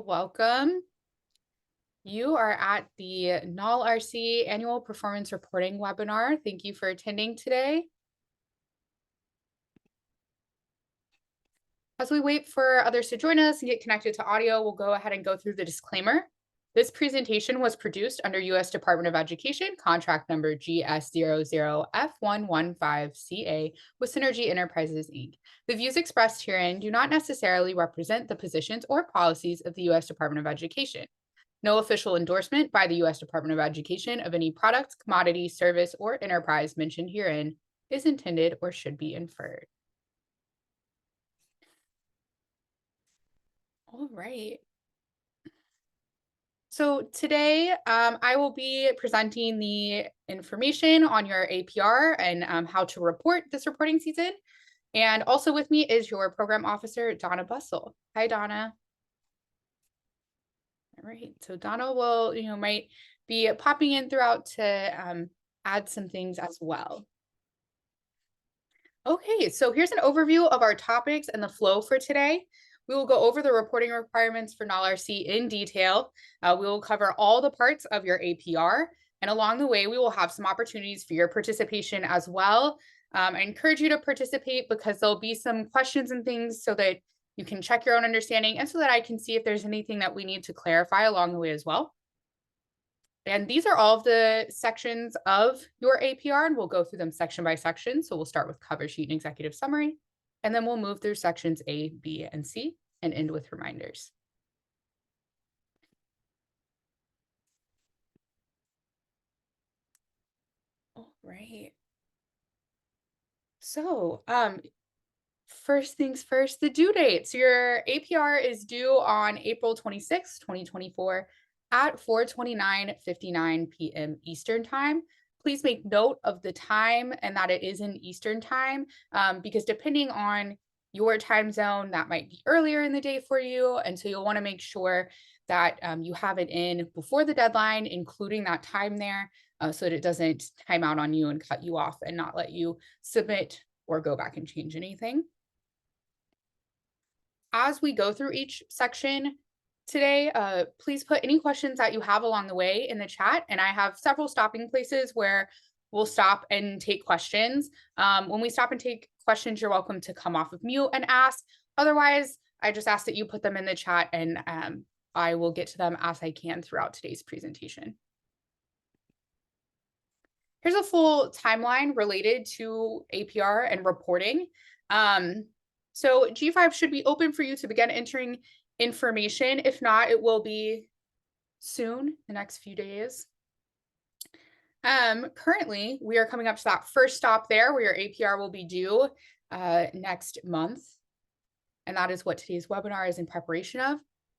Welcome. You are at the NALRC Annual Performance Reporting webinar. Thank you for attending today. As we wait for others to join us and get connected to audio, we'll go ahead and go through the disclaimer. This presentation was produced under U.S. Department of Education, contract number GS00F115CA with Synergy Enterprises, Inc. The views expressed herein do not necessarily represent the positions or policies of the U.S. Department of Education. No official endorsement by the U.S. Department of Education of any product, commodity, service, or enterprise mentioned herein is intended or should be inferred. All right. So today I will be presenting the information on your APR and how to report this reporting season. And also with me is your program officer, Donna Bussell. Hi, Donna. All right, so Donna will, might be popping in throughout to add some things as well. Okay, so here's an overview of our topics and the flow for today. We will go over the reporting requirements for NALRC in detail. We will cover all the parts of your APR, and along the way, we will have some opportunities for your participation as well. I encourage you to participate because there'll be some questions and things so that you can check your own understanding and so that I can see if there's anything that we need to clarify along the way as well. And these are all of the sections of your APR, and we'll go through them section by section. So we'll start with cover sheet and executive summary, and then we'll move through sections A, B, and C, and end with reminders. All right. So first things first, the due date. So your APR is due on April 26, 2024 at 4:29:59 p.m. Eastern Time. Please make note of the time and that it is in Eastern Time because depending on your time zone, that might be earlier in the day for you. And so you'll want to make sure that you have it in before the deadline, including that time there, so that it doesn't time out on you and cut you off and not let you submit or go back and change anything. As we go through each section today, please put any questions that you have along the way in the chat. And I have several stopping places where we'll stop and take questions. When we stop and take questions, you're welcome to come off of mute and ask. Otherwise, I just ask that you put them in the chat and I will get to them as I can throughout today's presentation. Here's a full timeline related to APR and reporting. So G5 should be open for you to begin entering information. If not, it will be soon, the next few days. Currently, we are coming up to that first stop there where your APR will be due next month. And that is what today's webinar is in preparation of.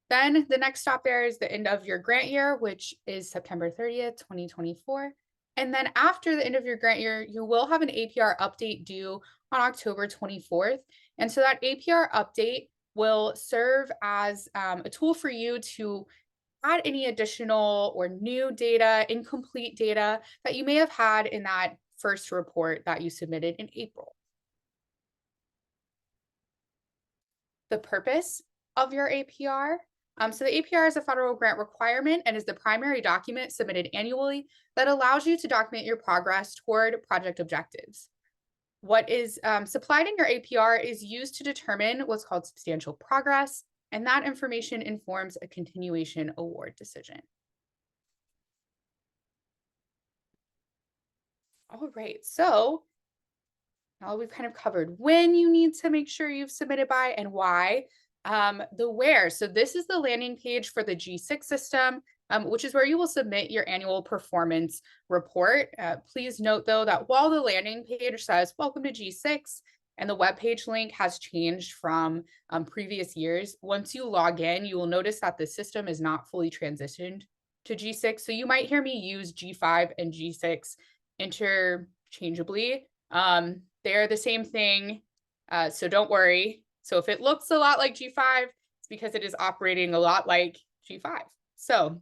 Then the next stop there is the end of your grant year, which is September 30th, 2024. And then after the end of your grant year, you will have an APR update due on October 24th. And so that APR update will serve as a tool for you to add any additional or new data, incomplete data that you may have had in that first report that you submitted in April. The purpose of your APR. So the APR is a federal grant requirement and is the primary document submitted annually that allows you to document your progress toward project objectives. What is supplied in your APR is used to determine what's called substantial progress, and that information informs a continuation award decision. All right, so now we've kind of covered when you need to make sure you've submitted by and why. The where, so this is the landing page for the G6 system, which is where you will submit your annual performance report. Please note though that while the landing page says welcome to G6 and the web page link has changed from previous years, once you log in, you will notice that the system is not fully transitioned to G6. So you might hear me use G5 and G6 interchangeably. They're the same thing, so don't worry. So if it looks a lot like G5, it's because it is operating a lot like G5. So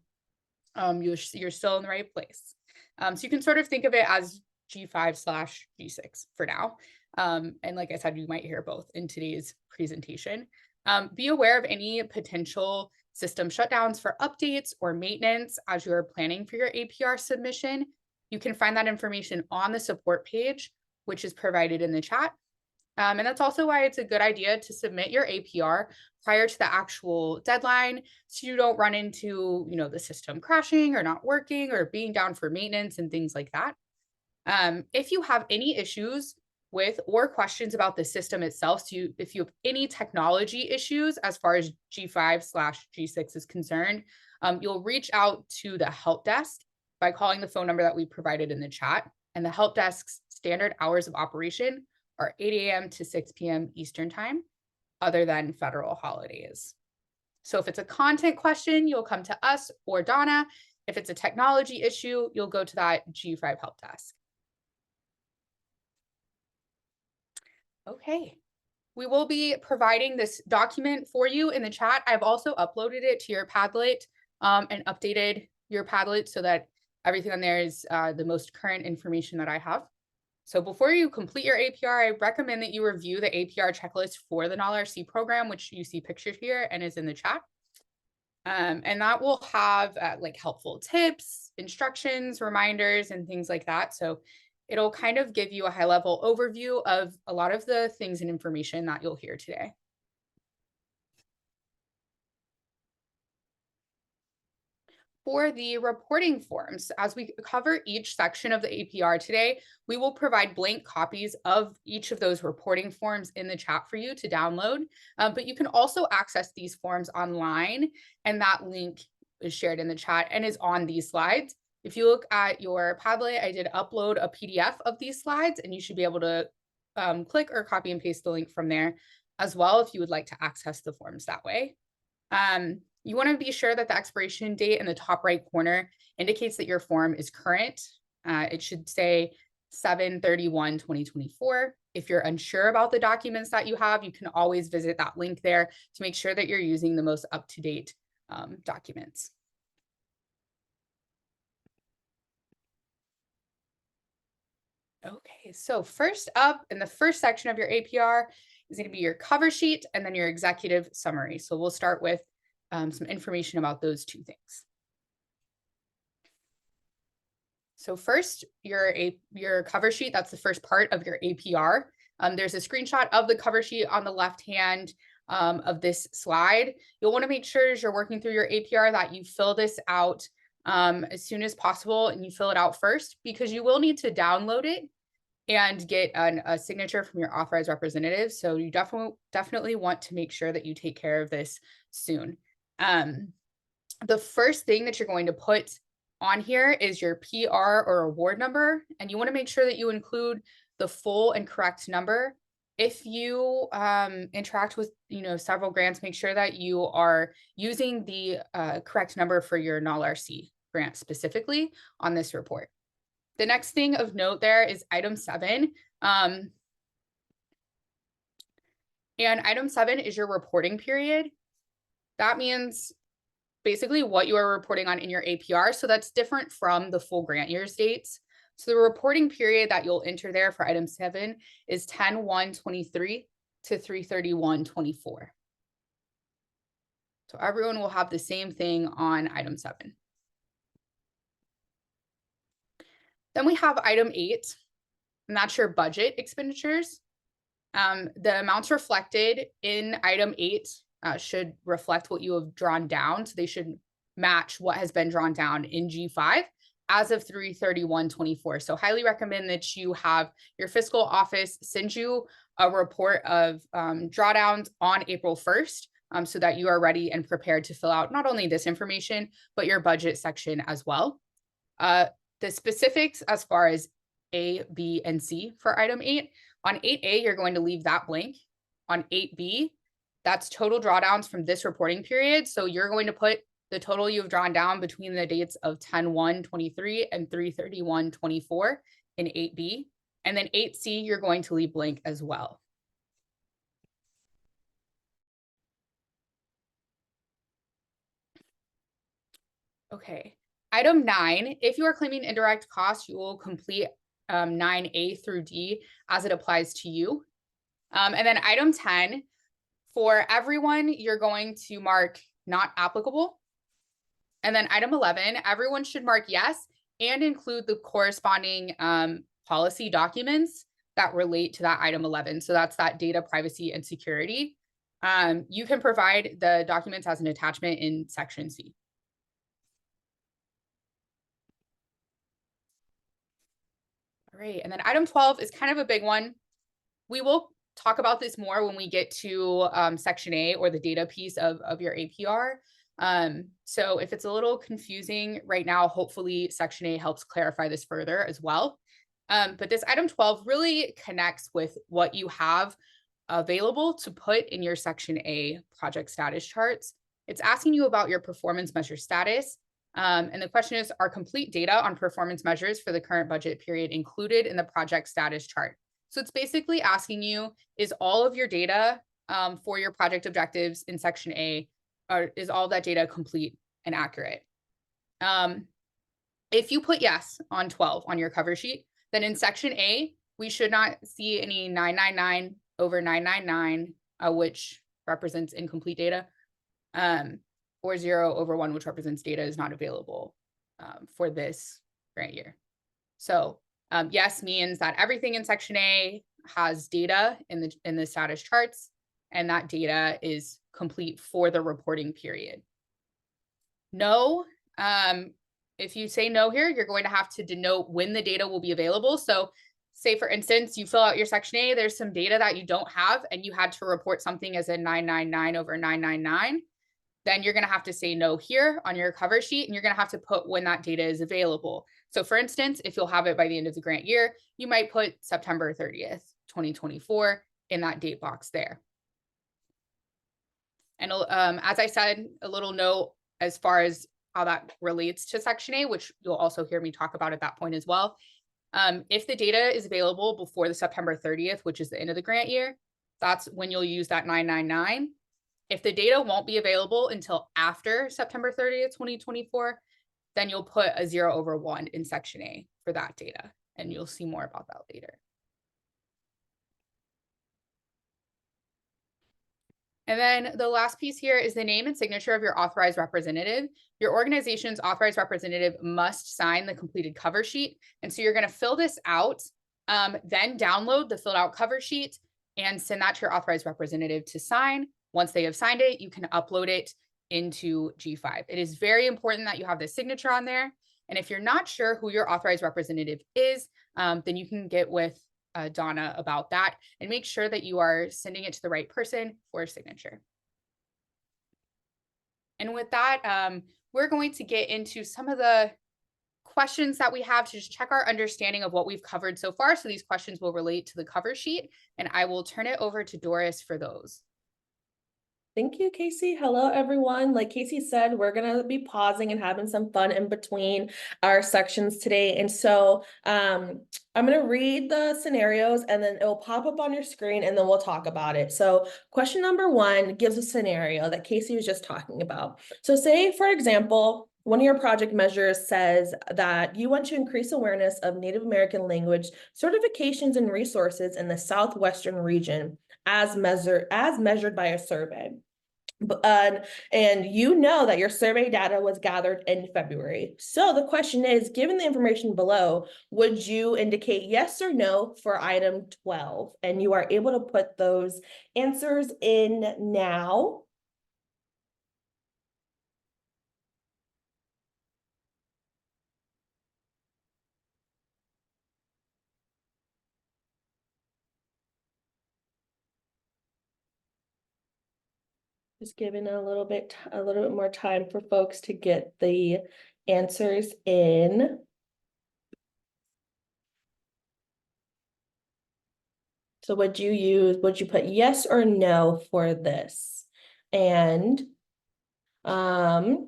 you're still in the right place. So you can sort of think of it as G5/G6 for now. And like I said, you might hear both in today's presentation. Be aware of any potential system shutdowns for updates or maintenance as you're planning for your APR submission. You can find that information on the support page, which is provided in the chat. And that's also why it's a good idea to submit your APR prior to the actual deadline, so you don't run into, the system crashing or not working or being down for maintenance and things like that. If you have any issues with or questions about the system itself, so if you have any technology issues as far as G5/G6 is concerned, you'll reach out to the help desk by calling the phone number that we provided in the chat. And the help desk's standard hours of operation are 8 a.m. to 6 p.m. Eastern time, other than federal holidays. So if it's a content question, you'll come to us or Donna. If it's a technology issue, you'll go to that G5 help desk. Okay, we will be providing this document for you in the chat. I've also uploaded it to your Padlet and updated your Padlet so that everything on there is the most current information that I have. So before you complete your APR, I recommend that you review the APR checklist for the NALRC program, which you see pictured here and is in the chat. And that will have like helpful tips, instructions, reminders, and things like that. So it'll kind of give you a high-level overview of a lot of the things and information that you'll hear today. For the reporting forms, as we cover each section of the APR today, we will provide blank copies of each of those reporting forms in the chat for you to download. But you can also access these forms online, and that link is shared in the chat and is on these slides. If you look at your Padlet, I did upload a PDF of these slides, and you should be able to click or copy and paste the link from there as well if you would like to access the forms that way. You want to be sure that the expiration date in the top right corner indicates that your form is current. It should say 7/31/2024. If you're unsure about the documents that you have, you can always visit that link there to make sure that you're using the most up-to-date documents. Okay, so first up in the first section of your APR is going to be your cover sheet and then your executive summary. So we'll start with some information about those two things. So first, your cover sheet, that's the first part of your APR. There's a screenshot of the cover sheet on the left hand of this slide. You'll want to make sure as you're working through your APR that you fill this out as soon as possible, and you fill it out first, because you will need to download it and get a signature from your authorized representative. So you definitely want to make sure that you take care of this soon. The first thing that you're going to put on here is your PR or award number, and you want to make sure that you include the full and correct number. If you interact with several grants, make sure that you are using the correct number for your NALRC grant specifically on this report. The next thing of note there is item 7. And item 7 is your reporting period. That means basically what you are reporting on in your APR. So that's different from the full grant year's dates. So the reporting period that you'll enter there for item 7 is 10/1/23 to 3/31/24. So everyone will have the same thing on item 7. Then we have item 8, and that's your budget expenditures. The amounts reflected in item 8 should reflect what you have drawn down. So they should match what has been drawn down in G5 as of 3/31/24. So highly recommend that you have your fiscal office send you a report of drawdowns on April 1st so that you are ready and prepared to fill out not only this information, but your budget section as well. The specifics as far as A, B, and C for item 8. On 8A, you're going to leave that blank. On 8B, that's total drawdowns from this reporting period. So you're going to put the total you've drawn down between the dates of 10/1/23 and 3/31/24 in 8B. And then 8C, you're going to leave blank as well. Okay. Item 9, if you are claiming indirect costs, you will complete 9A through D as it applies to you. And then item 10, for everyone, you're going to mark not applicable. And then item 11, everyone should mark yes and include the corresponding policy documents that relate to that item 11. So that's that data privacy and security. You can provide the documents as an attachment in section C. All right, and then item 12 is kind of a big one. We will talk about this more when we get to section A, or the data piece of your APR. So if it's a little confusing right now, hopefully section A helps clarify this further as well. But this item 12 really connects with what you have available to put in your section A project status charts. It's asking you about your performance measure status. And the question is, are complete data on performance measures for the current budget period included in the project status chart? So it's basically asking you, is all of your data for your project objectives in section A, or is all that data complete and accurate? If you put yes on 12 on your cover sheet, then in section A, we should not see any 999 over 999, which represents incomplete data, or 0 over 1, which represents data is not available for this grant year. So yes means that everything in section A has data in the status charts, and that data is complete for the reporting period. No, if you say no here, you're going to have to denote when the data will be available. So say, for instance, you fill out your section A, there's some data that you don't have, and you had to report something as a 999 over 999. Then you're going to have to say no here on your cover sheet, and you're going to have to put when that data is available. So for instance, if you'll have it by the end of the grant year, you might put September 30th, 2024 in that date box there. And as I said, a little note as far as how that relates to section A, which you'll also hear me talk about at that point as well. If the data is available before the September 30th, which is the end of the grant year, that's when you'll use that 999. If the data won't be available until after September 30th, 2024, then you'll put a 0 over 1 in section A for that data, and you'll see more about that later. And then the last piece here is the name and signature of your authorized representative. Your organization's authorized representative must sign the completed cover sheet. And so you're going to fill this out, then download the filled out cover sheet and send that to your authorized representative to sign. Once they have signed it, you can upload it into G5. It is very important that you have the signature on there. And if you're not sure who your authorized representative is, then you can get with Donna about that, and make sure that you are sending it to the right person for a signature. And with that, we're going to get into some of the questions that we have to just check our understanding of what we've covered so far. So these questions will relate to the cover sheet, and I will turn it over to Doris for those. Thank you, Casey. Hello, everyone. Like Casey said, we're going to be pausing and having some fun in between our sections today. And so I'm going to read the scenarios, and then it will pop up on your screen, and then we'll talk about it. So question number 1 gives a scenario that Casey was just talking about. So say, for example, one of your project measures says that you want to increase awareness of Native American language certifications and resources in the Southwestern region as measured by a survey. And you know that your survey data was gathered in February. So the question is, given the information below, would you indicate yes or no for item 12? And you are able to put those answers in now. Just giving a little bit more time for folks to get the answers in. So would you put yes or no for this? And the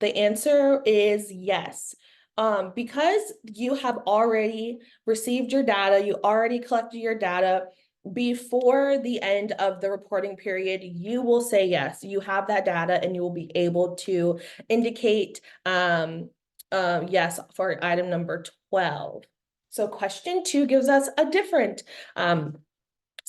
answer is yes. Because you have already received your data, you already collected your data, before the end of the reporting period, you will say yes, you have that data, and you will be able to indicate yes for item number 12. So question 2 gives us a different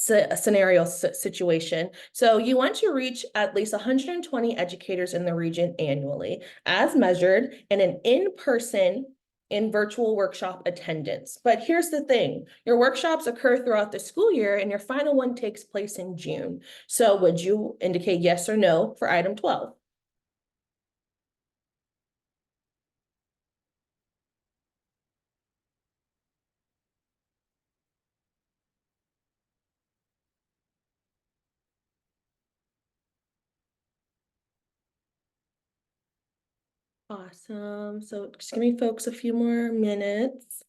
scenario situation. So you want to reach at least 120 educators in the region annually, as measured in an in-person and virtual workshop attendance. But here's the thing, your workshops occur throughout the school year and your final one takes place in June. So would you indicate yes or no for item 12? Awesome. So just give me folks a few more minutes.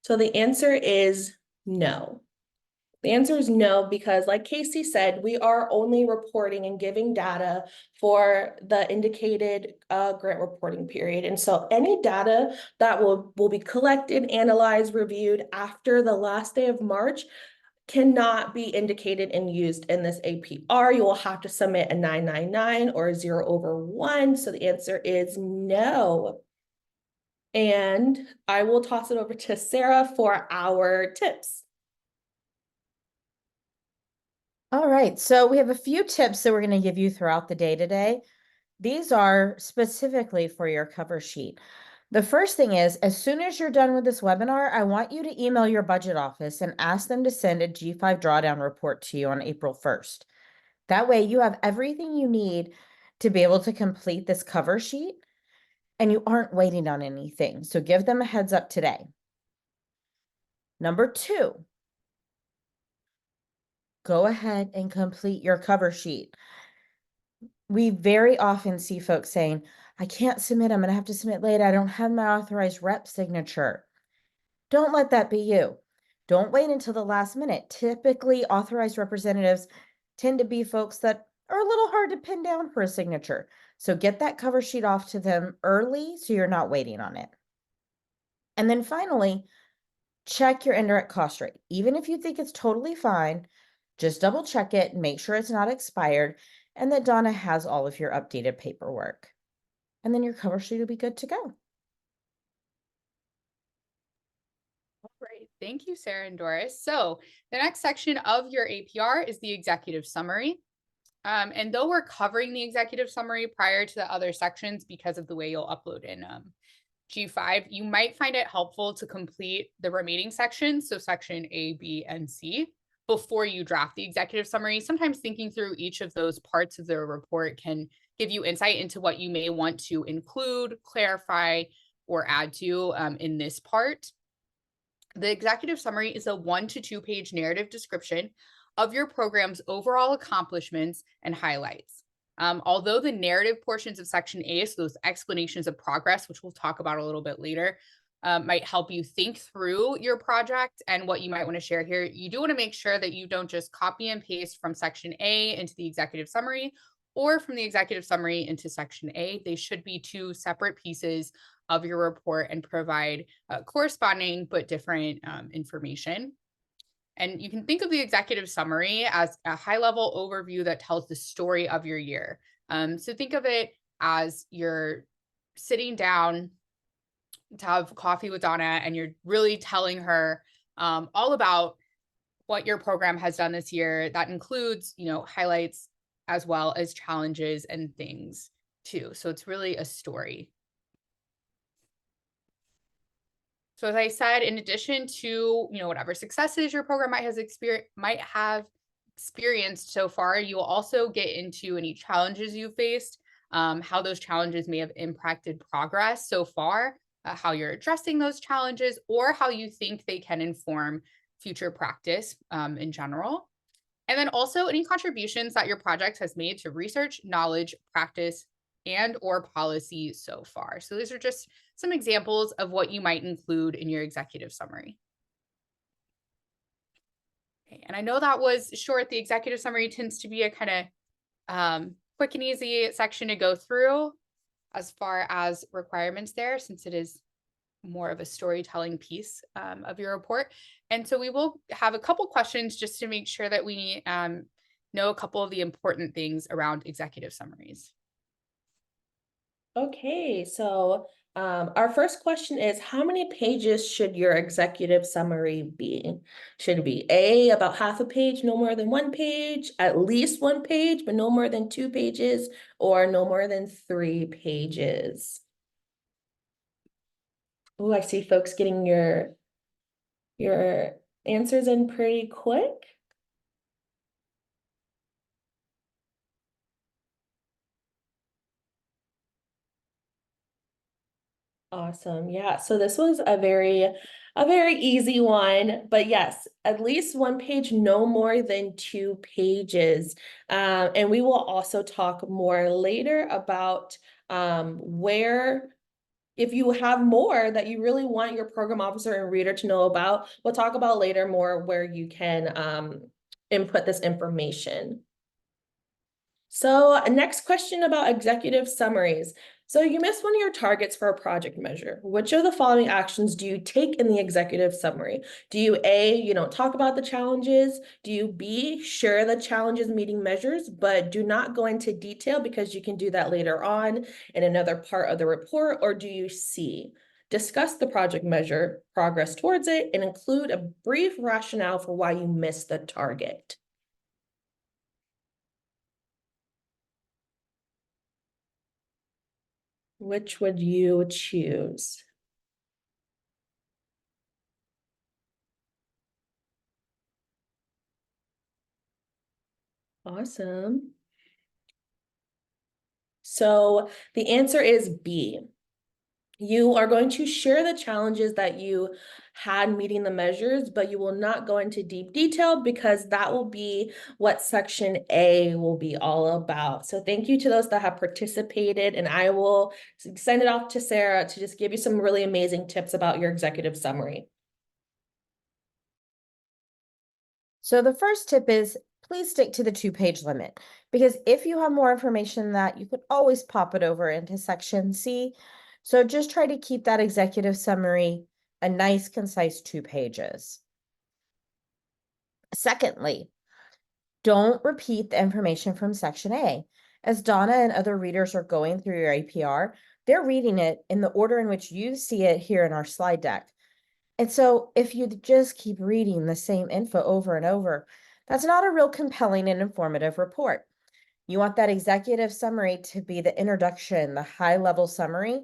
So the answer is no. The answer is no, because like Casey said, we are only reporting and giving data for the indicated grant reporting period. And so any data that will be collected, analyzed, reviewed after the last day of March cannot be indicated and used in this APR. You will have to submit a 999 or a 0/1. So the answer is no. And I will toss it over to Sarah for our tips. All right, so we have a few tips that we're going to give you throughout the day today. These are specifically for your cover sheet. The first thing is, as soon as you're done with this webinar, I want you to email your budget office and ask them to send a G5 drawdown report to you on April 1st. That way you have everything you need to be able to complete this cover sheet and you aren't waiting on anything. So give them a heads up today. Number 2, go ahead and complete your cover sheet. We very often see folks saying, I can't submit, I'm going to have to submit late. I don't have my authorized rep signature. Don't let that be you. Don't wait until the last minute. Typically, authorized representatives tend to be folks that are a little hard to pin down for a signature. So get that cover sheet off to them early so you're not waiting on it. And then finally, check your indirect cost rate. Even if you think it's totally fine, just double check it, make sure it's not expired, and that Donna has all of your updated paperwork. And then your cover sheet will be good to go. All right, thank you, Sarah and Doris. So the next section of your APR is the executive summary. And though we're covering the executive summary prior to the other sections because of the way you'll upload in G5, you might find it helpful to complete the remaining sections, so section A, B, and C, before you draft the executive summary. Sometimes thinking through each of those parts of the report can give you insight into what you may want to include, clarify, or add to in this part. The executive summary is a 1 to 2 page narrative description of your program's overall accomplishments and highlights. Although the narrative portions of section A, so those explanations of progress, which we'll talk about a little bit later, might help you think through your project and what you might want to share here, you do want to make sure that you don't just copy and paste from section A into the executive summary or from the executive summary into section A. They should be 2 separate pieces of your report and provide corresponding but different information. And you can think of the executive summary as a high-level overview that tells the story of your year. So think of it as you're sitting down to have coffee with Donna and you're really telling her all about what your program has done this year. That includes, highlights as well as challenges and things too. So it's really a story. So as I said, in addition to, whatever successes your program might have experienced so far, you will also get into any challenges you faced, how those challenges may have impacted progress so far, how you're addressing those challenges, or how you think they can inform future practice in general. And then also any contributions that your project has made to research, knowledge, practice, and or policy so far. So these are just some examples of what you might include in your executive summary. Okay, and I know that was short. The executive summary tends to be a kind of quick and easy section to go through as far as requirements there, since it is more of a storytelling piece of your report. And so we will have a couple questions just to make sure that we know a couple of the important things around executive summaries. Okay, so Our first question is, how many pages should your executive summary be? Should it be A, about half a page, no more than 1 page, at least 1 page, but no more than 2 pages, or no more than 3 pages? Oh, I see folks getting your answers in pretty quick. Awesome. Yeah. So this was a very easy one, but yes, at least 1 page, no more than 2 pages. And we will also talk more later about where, if you have more that you really want your program officer and reader to know about, we'll talk about later more where you can input this information. So next question about executive summaries. So you missed one of your targets for a project measure. Which of the following actions do you take in the executive summary? Do you A, talk about the challenges? Do you B, share the challenges meeting measures, but do not go into detail because you can do that later on in another part of the report? Or do you C, discuss the project measure, progress towards it, and include a brief rationale for why you missed the target? Which would you choose? Awesome. So the answer is B. You are going to share the challenges that you had meeting the measures, but you will not go into deep detail because that will be what section A will be all about. So thank you to those that have participated, and I will send it off to Sarah to just give you some really amazing tips about your executive summary. So the first tip is please stick to the 2-page limit, because if you have more information than that, you could always pop it over into section C. So just try to keep that executive summary a nice, concise 2 pages. Secondly, don't repeat the information from section A. As Donna and other readers are going through your APR, they're reading it in the order in which you see it here in our slide deck. And so if you just keep reading the same info over and over, that's not a real compelling and informative report. You want that executive summary to be the introduction, the high-level summary,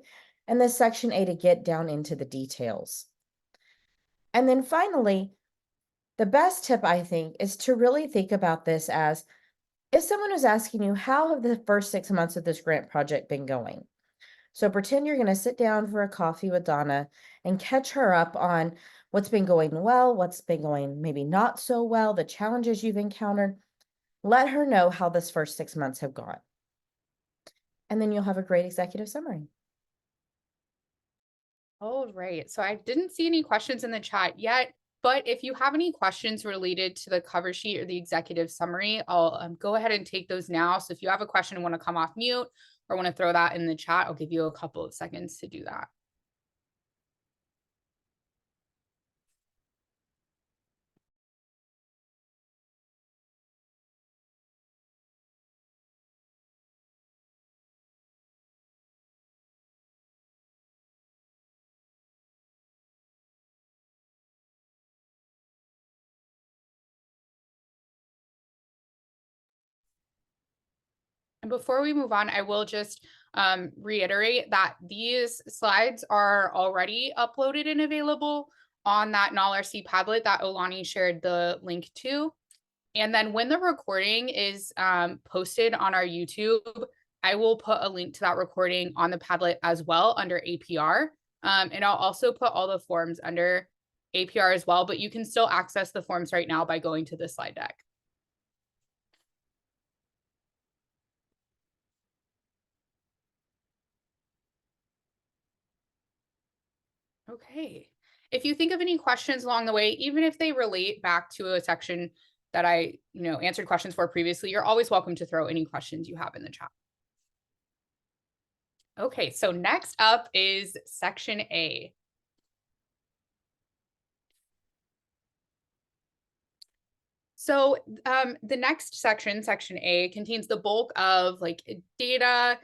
and the section A to get down into the details. And then finally, the best tip, I think, is to really think about this as, if someone was asking you, how have the first 6 months of this grant project been going? So pretend you're going to sit down for a coffee with Donna and catch her up on what's been going well, what's been going maybe not so well, the challenges you've encountered. Let her know how this first 6 months have gone. And then you'll have a great executive summary. All right. So I didn't see any questions in the chat yet, but if you have any questions related to the cover sheet or the executive summary, I'll go ahead and take those now. So if you have a question and want to come off mute or want to throw that in the chat, I'll give you a couple of seconds to do that. And before we move on, I will just reiterate that these slides are already uploaded and available on that NALRC Padlet that Olani shared the link to. And then when the recording is posted on our YouTube, I will put a link to that recording on the Padlet as well under APR. And I'll also put all the forms under APR as well, but you can still access the forms right now by going to the slide deck. Okay. If you think of any questions along the way, even if they relate back to a section that I, answered questions for previously, you're always welcome to throw any questions you have in the chat. Okay, so next up is section A. So the next section, section A, contains the bulk of data,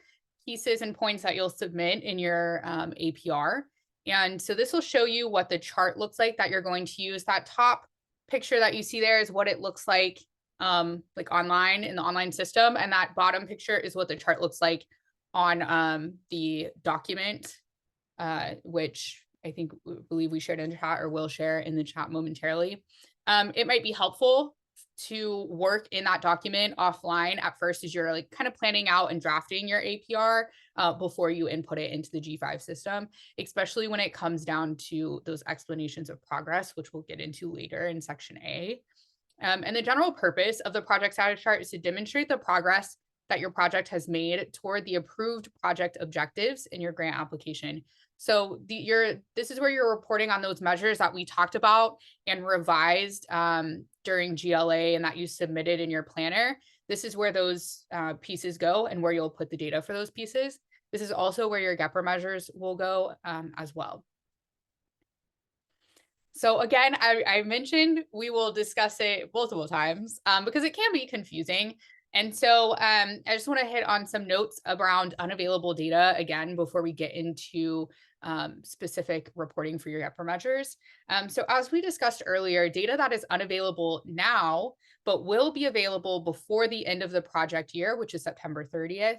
pieces and points that you'll submit in your APR. And so this will show you what the chart looks like that you're going to use. That top picture that you see there is what it looks like online in the online system. And that bottom picture is what the chart looks like on the document, which I believe we shared in chat or will share in the chat momentarily. It might be helpful to work in that document offline at first as you're like kind of planning out and drafting your APR before you input it into the G5 system, especially when it comes down to those explanations of progress, which we'll get into later in section A. And the general purpose of the project status chart is to demonstrate the progress that your project has made toward the approved project objectives in your grant application. So this is where you're reporting on those measures that we talked about and revised during GLA and that you submitted in your planner. This is where those pieces go and where you'll put the data for those pieces. This is also where your GEPR measures will go as well. So again, I mentioned we will discuss it multiple times because it can be confusing. And so I just want to hit on some notes around unavailable data again before we get into specific reporting for your GEPR measures. So as we discussed earlier, data that is unavailable now, but will be available before the end of the project year, which is September 30th,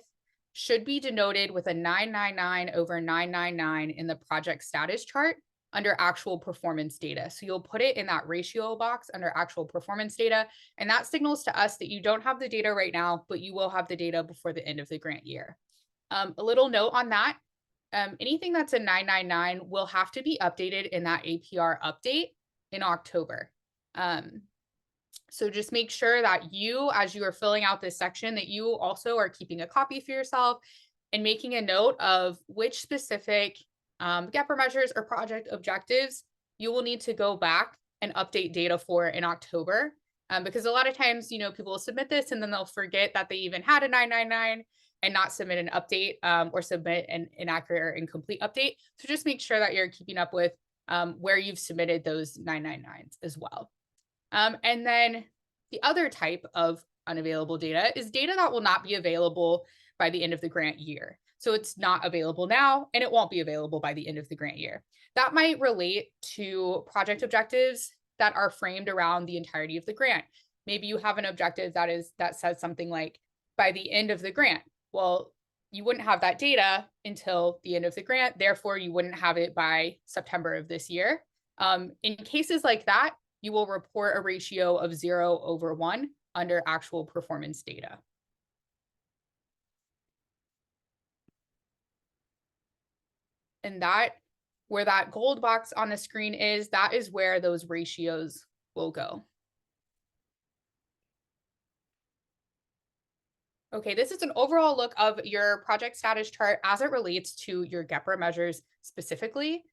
should be denoted with a 999/999 in the project status chart under actual performance data. So you'll put it in that ratio box under actual performance data. And that signals to us that you don't have the data right now, but you will have the data before the end of the grant year. A little note on that, anything that's a 999 will have to be updated in that APR update in October. So just make sure that you, as you are filling out this section, that you also are keeping a copy for yourself and making a note of which specific GEPR measures or project objectives you will need to go back and update data for in October. Because a lot of times, people will submit this and then they'll forget that they even had a 999 and not submit an update or submit an inaccurate or incomplete update. So just make sure that you're keeping up with where you've submitted those 999s as well. And then the other type of unavailable data is data that will not be available by the end of the grant year. So it's not available now and it won't be available by the end of the grant year. That might relate to project objectives that are framed around the entirety of the grant. Maybe you have an objective that says something like by the end of the grant. Well, you wouldn't have that data until the end of the grant. Therefore, you wouldn't have it by September of this year. In cases like that, you will report a ratio of 0/1 under actual performance data. And where that gold box on the screen is, that is where those ratios will go. Okay, this is an overall look of your project status chart as it relates to your GEPR measures specifically.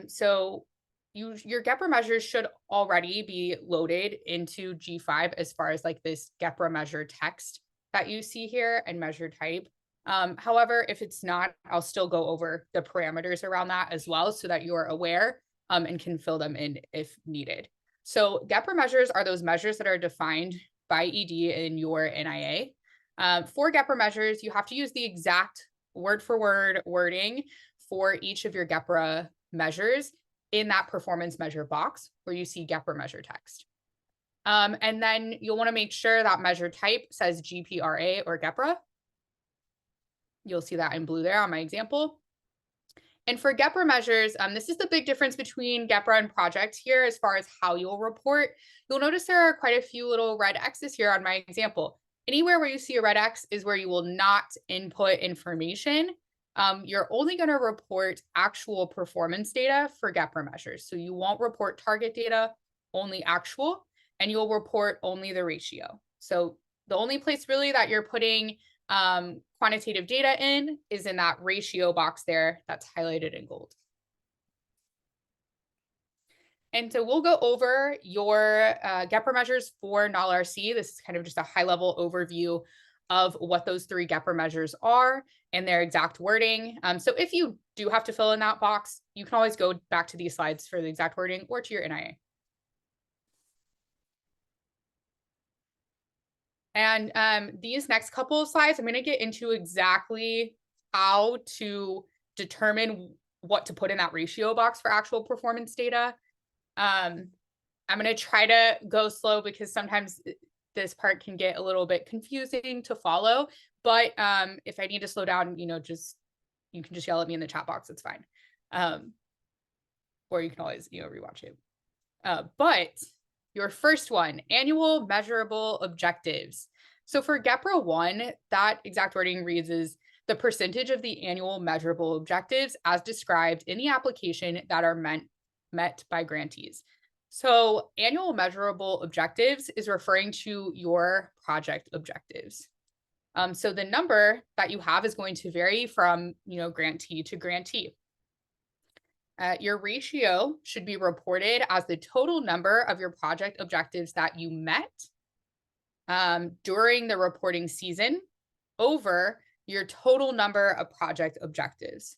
So your GEPR measures should already be loaded into G5 as far as like this GEPR measure text that you see here and measure type. However, if it's not, I'll still go over the parameters around that as well so that you're aware and can fill them in if needed. So GEPR measures are those measures that are defined by ED in your NIA. For GEPR measures, you have to use the exact word for word wording for each of your GEPR measures in that performance measure box where you see GEPR measure text. And then you'll want to make sure that measure type says GPRA or GEPR. You'll see that in blue there on my example. And for GEPR measures, this is the big difference between GEPR and project here as far as how you'll report. You'll notice there are quite a few little red X's here on my example. Anywhere where you see a red X is where you will not input information. You're only going to report actual performance data for GEPR measures. So you won't report target data, only actual, and you'll report only the ratio. So the only place really that you're putting quantitative data in is in that ratio box there that's highlighted in gold. And so we'll go over your GEPR measures for NALRC. This is kind of just a high level overview of what those 3 GEPR measures are and their exact wording. So if you do have to fill in that box, you can always go back to these slides for the exact wording or to your NIA. And these next couple of slides, I'm going to get into exactly how to determine what to put in that ratio box for actual performance data. I'm going to try to go slow because sometimes this part can get a little bit confusing to follow, but if I need to slow down, you can just yell at me in the chat box. It's fine. Or you can always, rewatch it. But your first one, annual measurable objectives. So for GEPRA 1, that exact wording reads as the percentage of the annual measurable objectives as described in the application that are met by grantees. So annual measurable objectives is referring to your project objectives. So the number that you have is going to vary from, grantee to grantee. Your ratio should be reported as the total number of your project objectives that you met during the reporting season over your total number of project objectives.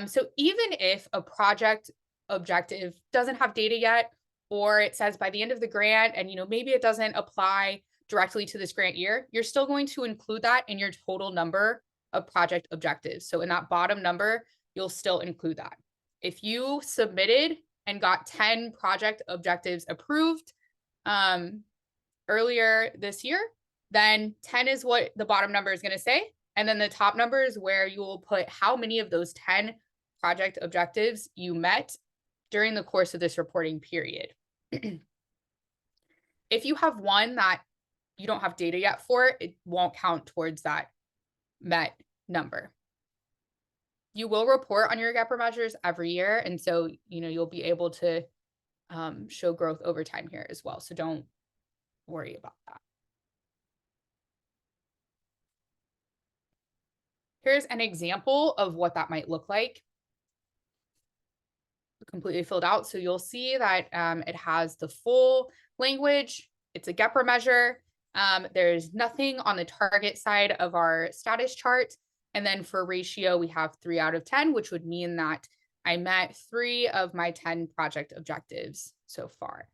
So even if a project objective doesn't have data yet, or it says by the end of the grant, and maybe it doesn't apply directly to this grant year, you're still going to include that in your total number of project objectives. So in that bottom number, you'll still include that. If you submitted and got 10 project objectives approved earlier this year, then 10 is what the bottom number is going to say. And then the top number is where you will put how many of those 10 project objectives you met during the course of this reporting period. If you have one that you don't have data yet for, it won't count towards that met number. You will report on your GEPRA measures every year. And so, you'll be able to show growth over time here as well. So don't worry about that. Here's an example of what that might look like. Completely filled out. So you'll see that it has the full language. It's a GEPRA measure. There's nothing on the target side of our status chart. And then for ratio, we have 3 out of 10, which would mean that I met 3 of my 10 project objectives so far.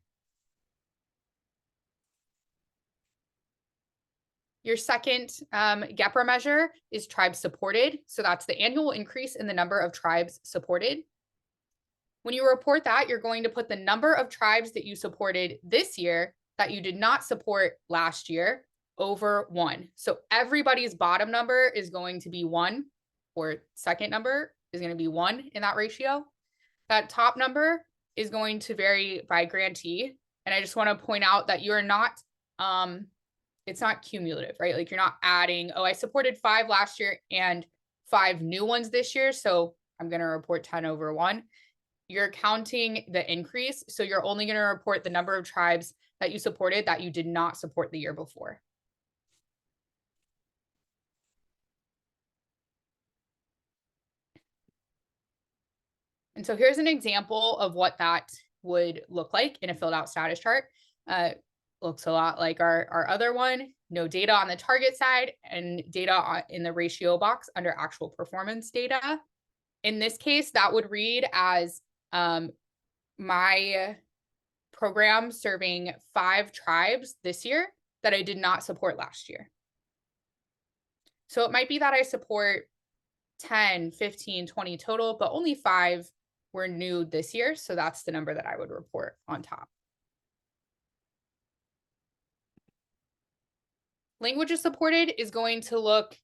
Your second GEPRA measure is tribe supported. So that's the annual increase in the number of tribes supported. When you report that, you're going to put the number of tribes that you supported this year that you did not support last year over 1. So everybody's bottom number is going to be 1, or second number is going to be 1 in that ratio. That top number is going to vary by grantee. And I just want to point out that you're not, it's not cumulative, right? Like you're not adding, I supported 5 last year and 5 new ones this year, so I'm going to report 10 over 1. You're counting the increase. So you're only going to report the number of tribes that you supported that you did not support the year before. And so here's an example of what that would look like in a filled out status chart. Looks a lot like our other one. No data on the target side and data in the ratio box under actual performance data. In this case, that would read as my program serving 5 tribes this year that I did not support last year. So it might be that I support 10, 15, 20 total, but only 5 were new this year. So that's the number that I would report on top. Languages supported is going to look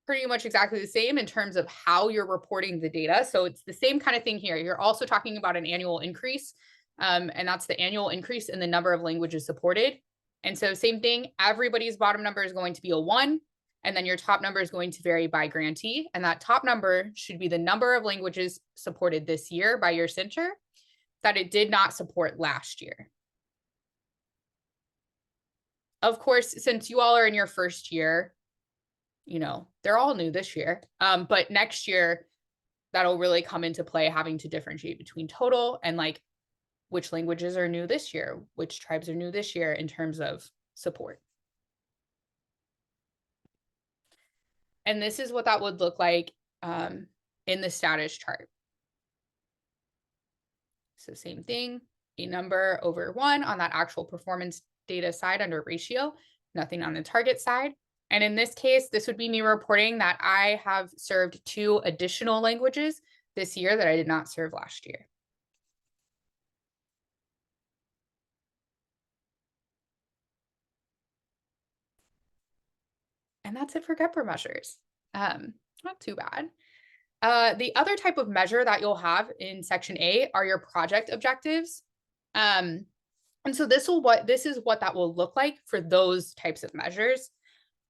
pretty much exactly the same in terms of how you're reporting the data. So it's the same kind of thing here. You're also talking about an annual increase, and that's the annual increase in the number of languages supported. And so same thing, everybody's bottom number is going to be a 1, and then your top number is going to vary by grantee. And that top number should be the number of languages supported this year by your center that it did not support last year. Of course, since you all are in your first year, they're all new this year. But next year, that'll really come into play, having to differentiate between total and like which languages are new this year, which tribes are new this year in terms of support. And this is what that would look like in the status chart. So same thing, a number over 1 on that actual performance data side under ratio, nothing on the target side. And in this case, this would be me reporting that I have served 2 additional languages this year that I did not serve last year. And that's it for GEPR measures. Not too bad. The other type of measure that you'll have in section A are your project objectives. And so this is what that will look like for those types of measures.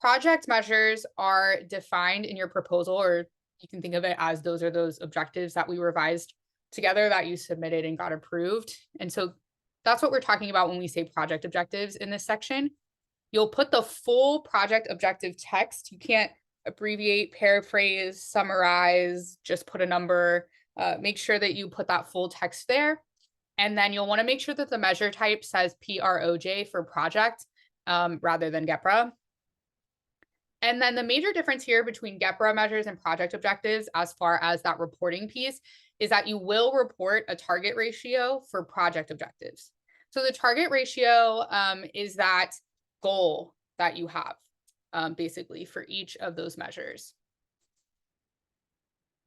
Project measures are defined in your proposal, or you can think of it as those are those objectives that we revised together that you submitted and got approved. And so that's what we're talking about when we say project objectives in this section. You'll put the full project objective text. You can't abbreviate, paraphrase, summarize, just put a number. Make sure that you put that full text there. And then you'll want to make sure that the measure type says PROJ for project rather than GEPRA. And then the major difference here between GEPRA measures and project objectives as far as that reporting piece is that you will report a target ratio for project objectives. So the target ratio is that goal that you have basically for each of those measures.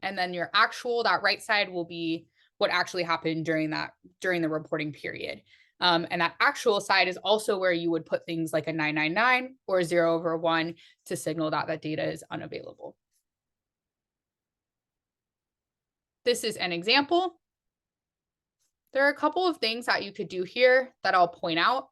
And then your actual, that right side will be what actually happened during the reporting period. And that actual side is also where you would put things like a 999 or 0/1 to signal that that data is unavailable. This is an example. There are a couple of things that you could do here that I'll point out.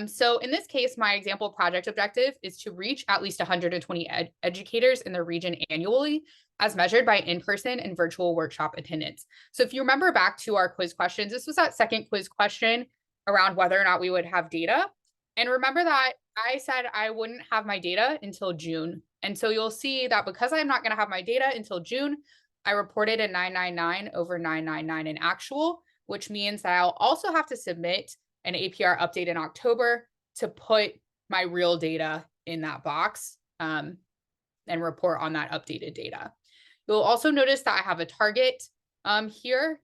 So in this case, my example project objective is to reach at least 120 educators in the region annually, as measured by in-person and virtual workshop attendance. So if you remember back to our quiz questions, this was that second quiz question around whether or not we would have data. And remember that I said I wouldn't have my data until June. And so you'll see that because I'm not going to have my data until June, I reported a 999 over 999 in actual, which means that I'll also have to submit an APR update in October to put my real data in that box and report on that updated data. You'll also notice that I have a target here,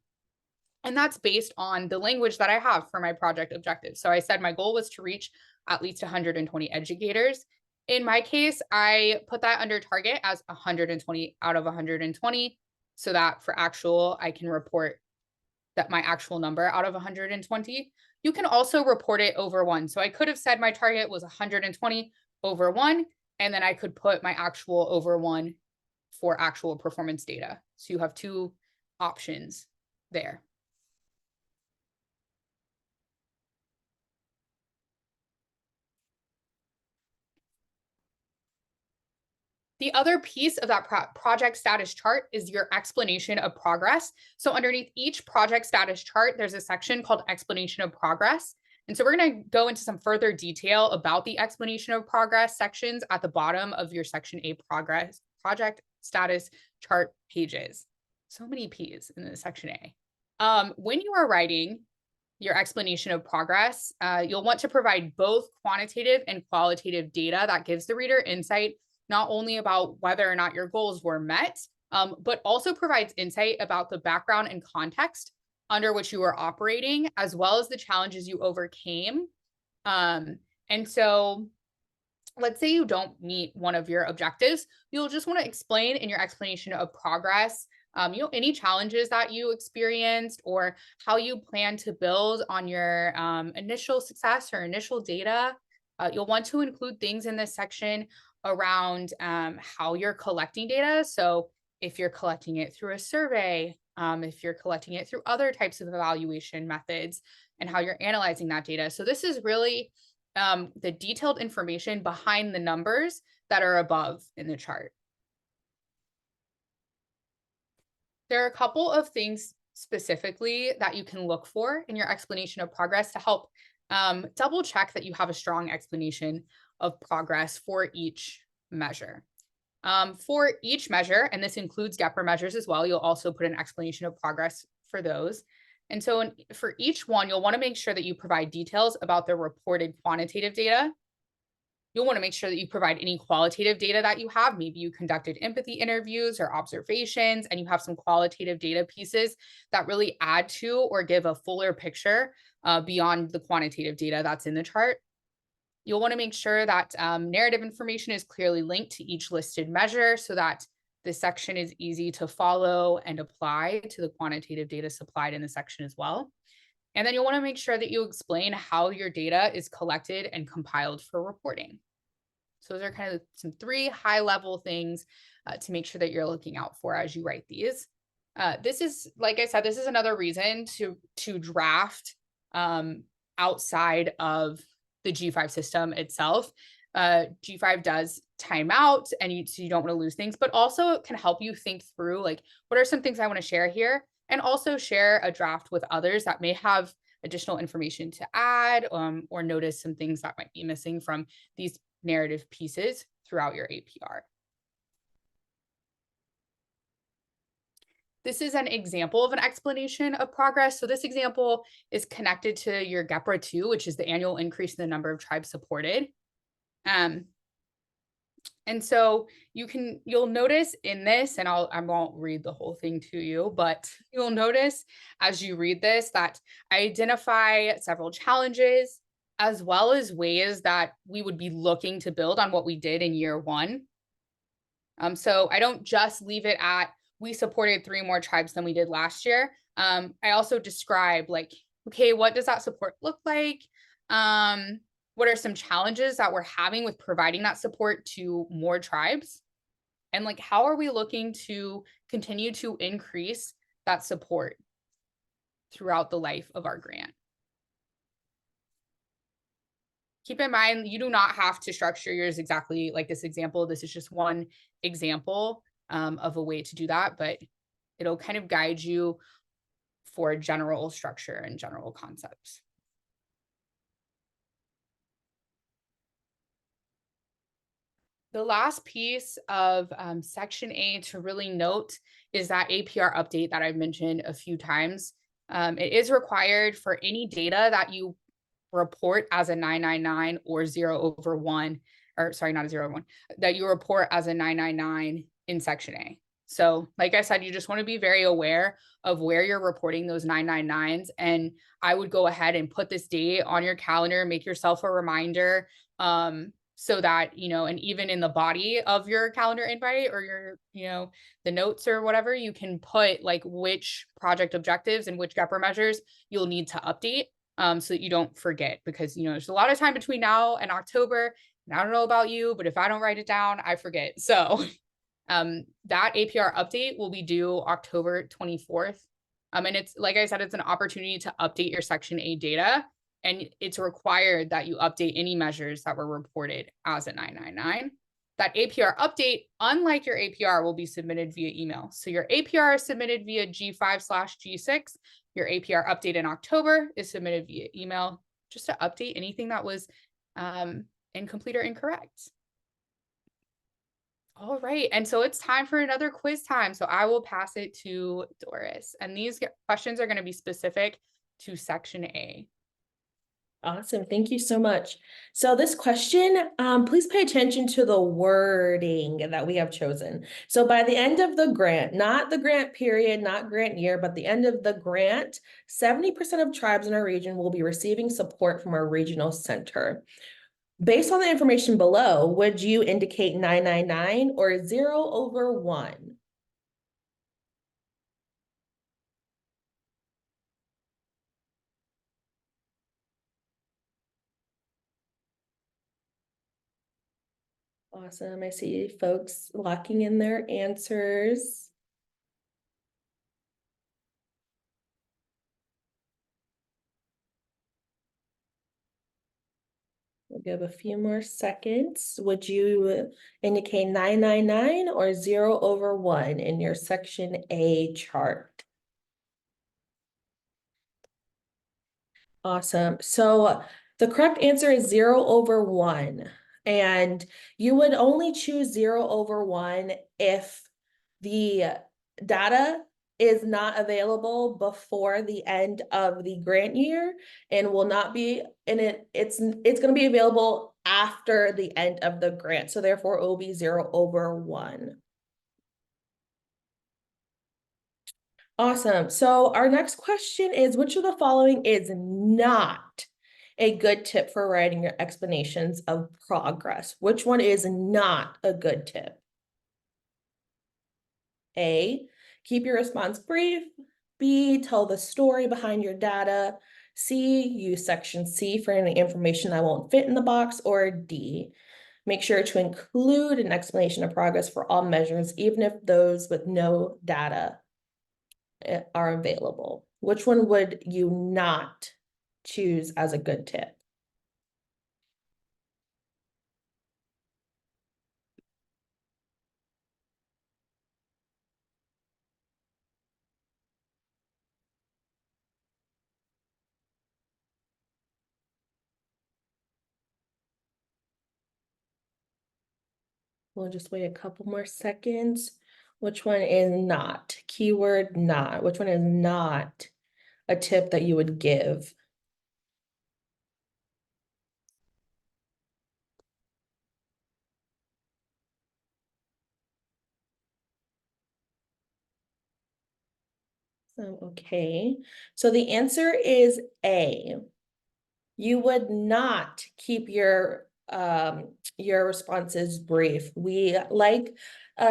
and that's based on the language that I have for my project objective. So I said my goal was to reach at least 120 educators. In my case, I put that under target as 120 out of 120, so that for actual, I can report that my actual number out of 120. You can also report it over 1. So I could have said my target was 120 over 1, and then I could put my actual over 1 for actual performance data. So you have 2 options there. The other piece of that project status chart is your explanation of progress. So underneath each project status chart, there's a section called explanation of progress. And so we're going to go into some further detail about the explanation of progress sections at the bottom of your section A project status chart pages. So many P's in the section A. When you are writing your explanation of progress, you'll want to provide both quantitative and qualitative data that gives the reader insight not only about whether or not your goals were met, but also provides insight about the background and context under which you were operating, as well as the challenges you overcame. And so let's say you don't meet one of your objectives, you'll just want to explain in your explanation of progress, any challenges that you experienced or how you plan to build on your initial success or initial data. You'll want to include things in this section around how you're collecting data. So if you're collecting it through a survey, if you're collecting it through other types of evaluation methods, and how you're analyzing that data. So this is really the detailed information behind the numbers that are above in the chart. There are a couple of things specifically that you can look for in your explanation of progress to help double check that you have a strong explanation of progress for each measure. For each measure, and this includes GEPR measures as well, you'll also put an explanation of progress for those. And so for each one, you'll want to make sure that you provide details about the reported quantitative data. You'll want to make sure that you provide any qualitative data that you have. Maybe you conducted empathy interviews or observations, and you have some qualitative data pieces that really add to or give a fuller picture beyond the quantitative data that's in the chart. You'll want to make sure that narrative information is clearly linked to each listed measure so that this section is easy to follow and apply to the quantitative data supplied in the section as well. And then you'll want to make sure that you explain how your data is collected and compiled for reporting. So those are kind of some 3 high-level things to make sure that you're looking out for as you write these. This is, like I said, this is another reason to draft outside of the G5 system itself. G5 does time out and so you don't want to lose things, but also it can help you think through like, what are some things I want to share here? And also share a draft with others that may have additional information to add or notice some things that might be missing from these narrative pieces throughout your APR. This is an example of an explanation of progress. So this example is connected to your GEPRA 2, which is the annual increase in the number of tribes supported. And so you'll notice in this, and I won't read the whole thing to you, but you'll notice as you read this that I identify several challenges as well as ways that we would be looking to build on what we did in year 1. So I don't just leave it at, we supported 3 more tribes than we did last year. I also describe like, okay, what does that support look like? What are some challenges that we're having with providing that support to more tribes? And like, how are we looking to continue to increase that support throughout the life of our grant? Keep in mind, you do not have to structure yours exactly like this example. This is just one example of a way to do that, but it'll kind of guide you for general structure and general concepts. The last piece of Section A to really note is that APR update that I've mentioned a few times. It is required for any data that you report as a 999 or 0/1, or sorry, not a 0/1, that you report as a 999 in Section A. So like I said, you just want to be very aware of where you're reporting those 999s. And I would go ahead and put this date on your calendar, make yourself a reminder so that, and even in the body of your calendar invite or your, the notes or whatever, you can put like which project objectives and which GEPR measures you'll need to update. So that you don't forget, because there's a lot of time between now and October, and I don't know about you, but if I don't write it down, I forget. So that APR update will be due October 24th. And it's, like I said, it's an opportunity to update your Section A data, and it's required that you update any measures that were reported as a 999. That APR update, unlike your APR, will be submitted via email. So your APR is submitted via G5/G6. Your APR update in October is submitted via email, just to update anything that was incomplete or incorrect. All right, and so it's time for another quiz time. So I will pass it to Doris, and these questions are going to be specific to Section A. Awesome. Thank you so much. So this question, please pay attention to the wording that we have chosen. So by the end of the grant, not the grant period, not grant year, but the end of the grant, 70% of tribes in our region will be receiving support from our regional center. Based on the information below, would you indicate 999 or 0/1? Awesome. I see folks locking in their answers. We'll give a few more seconds. Would you indicate 999 or 0/1 in your Section A chart? Awesome. So the correct answer is 0/1. And you would only choose 0/1 if the data is not available before the end of the grant year and will not be in it. It's going to be available after the end of the grant. So therefore it will be 0/1. Awesome. So our next question is, which of the following is not a good tip for writing your explanations of progress? Which one is not a good tip? A, keep your response brief. B, tell the story behind your data. C, use section C for any information that won't fit in the box. Or D, make sure to include an explanation of progress for all measures, even if those with no data are available. Which one would you not choose as a good tip? We'll just wait a couple more seconds. Which one is not? Keyword not. Which one is not a tip that you would give? Okay, so the answer is A. You would not keep your responses brief. We, like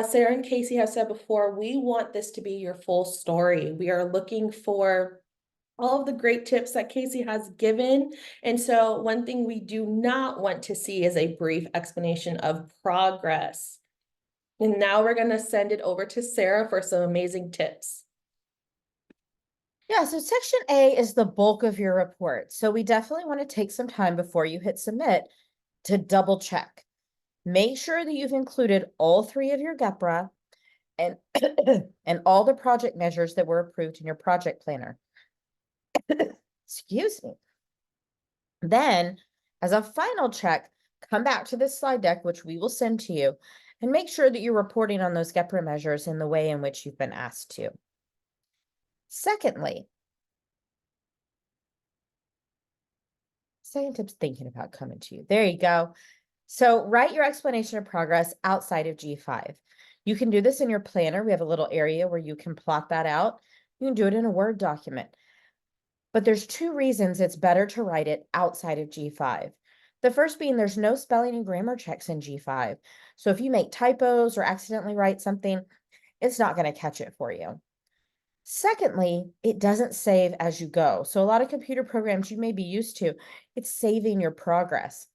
Sarah and Casey have said before, we want this to be your full story. We are looking for all of the great tips that Casey has given. And so one thing we do not want to see is a brief explanation of progress. And now we're going to send it over to Sarah for some amazing tips. Yeah, so section A is the bulk of your report. So we definitely want to take some time before you hit submit to double check. Make sure that you've included all 3 of your GEPRA and, and all the project measures that were approved in your project planner. Excuse me. Then, as a final check, come back to this slide deck, which we will send to you, and make sure that you're reporting on those GEPRA measures in the way in which you've been asked to. Secondly, second tip's thinking about coming to you. There you go. So write your explanation of progress outside of G5. You can do this in your planner. We have a little area where you can plot that out. You can do it in a Word document. But there's 2 reasons it's better to write it outside of G5. The first being there's no spelling and grammar checks in G5. So if you make typos or accidentally write something, it's not going to catch it for you. Secondly, it doesn't save as you go. So a lot of computer programs you may be used to, it's saving your progress.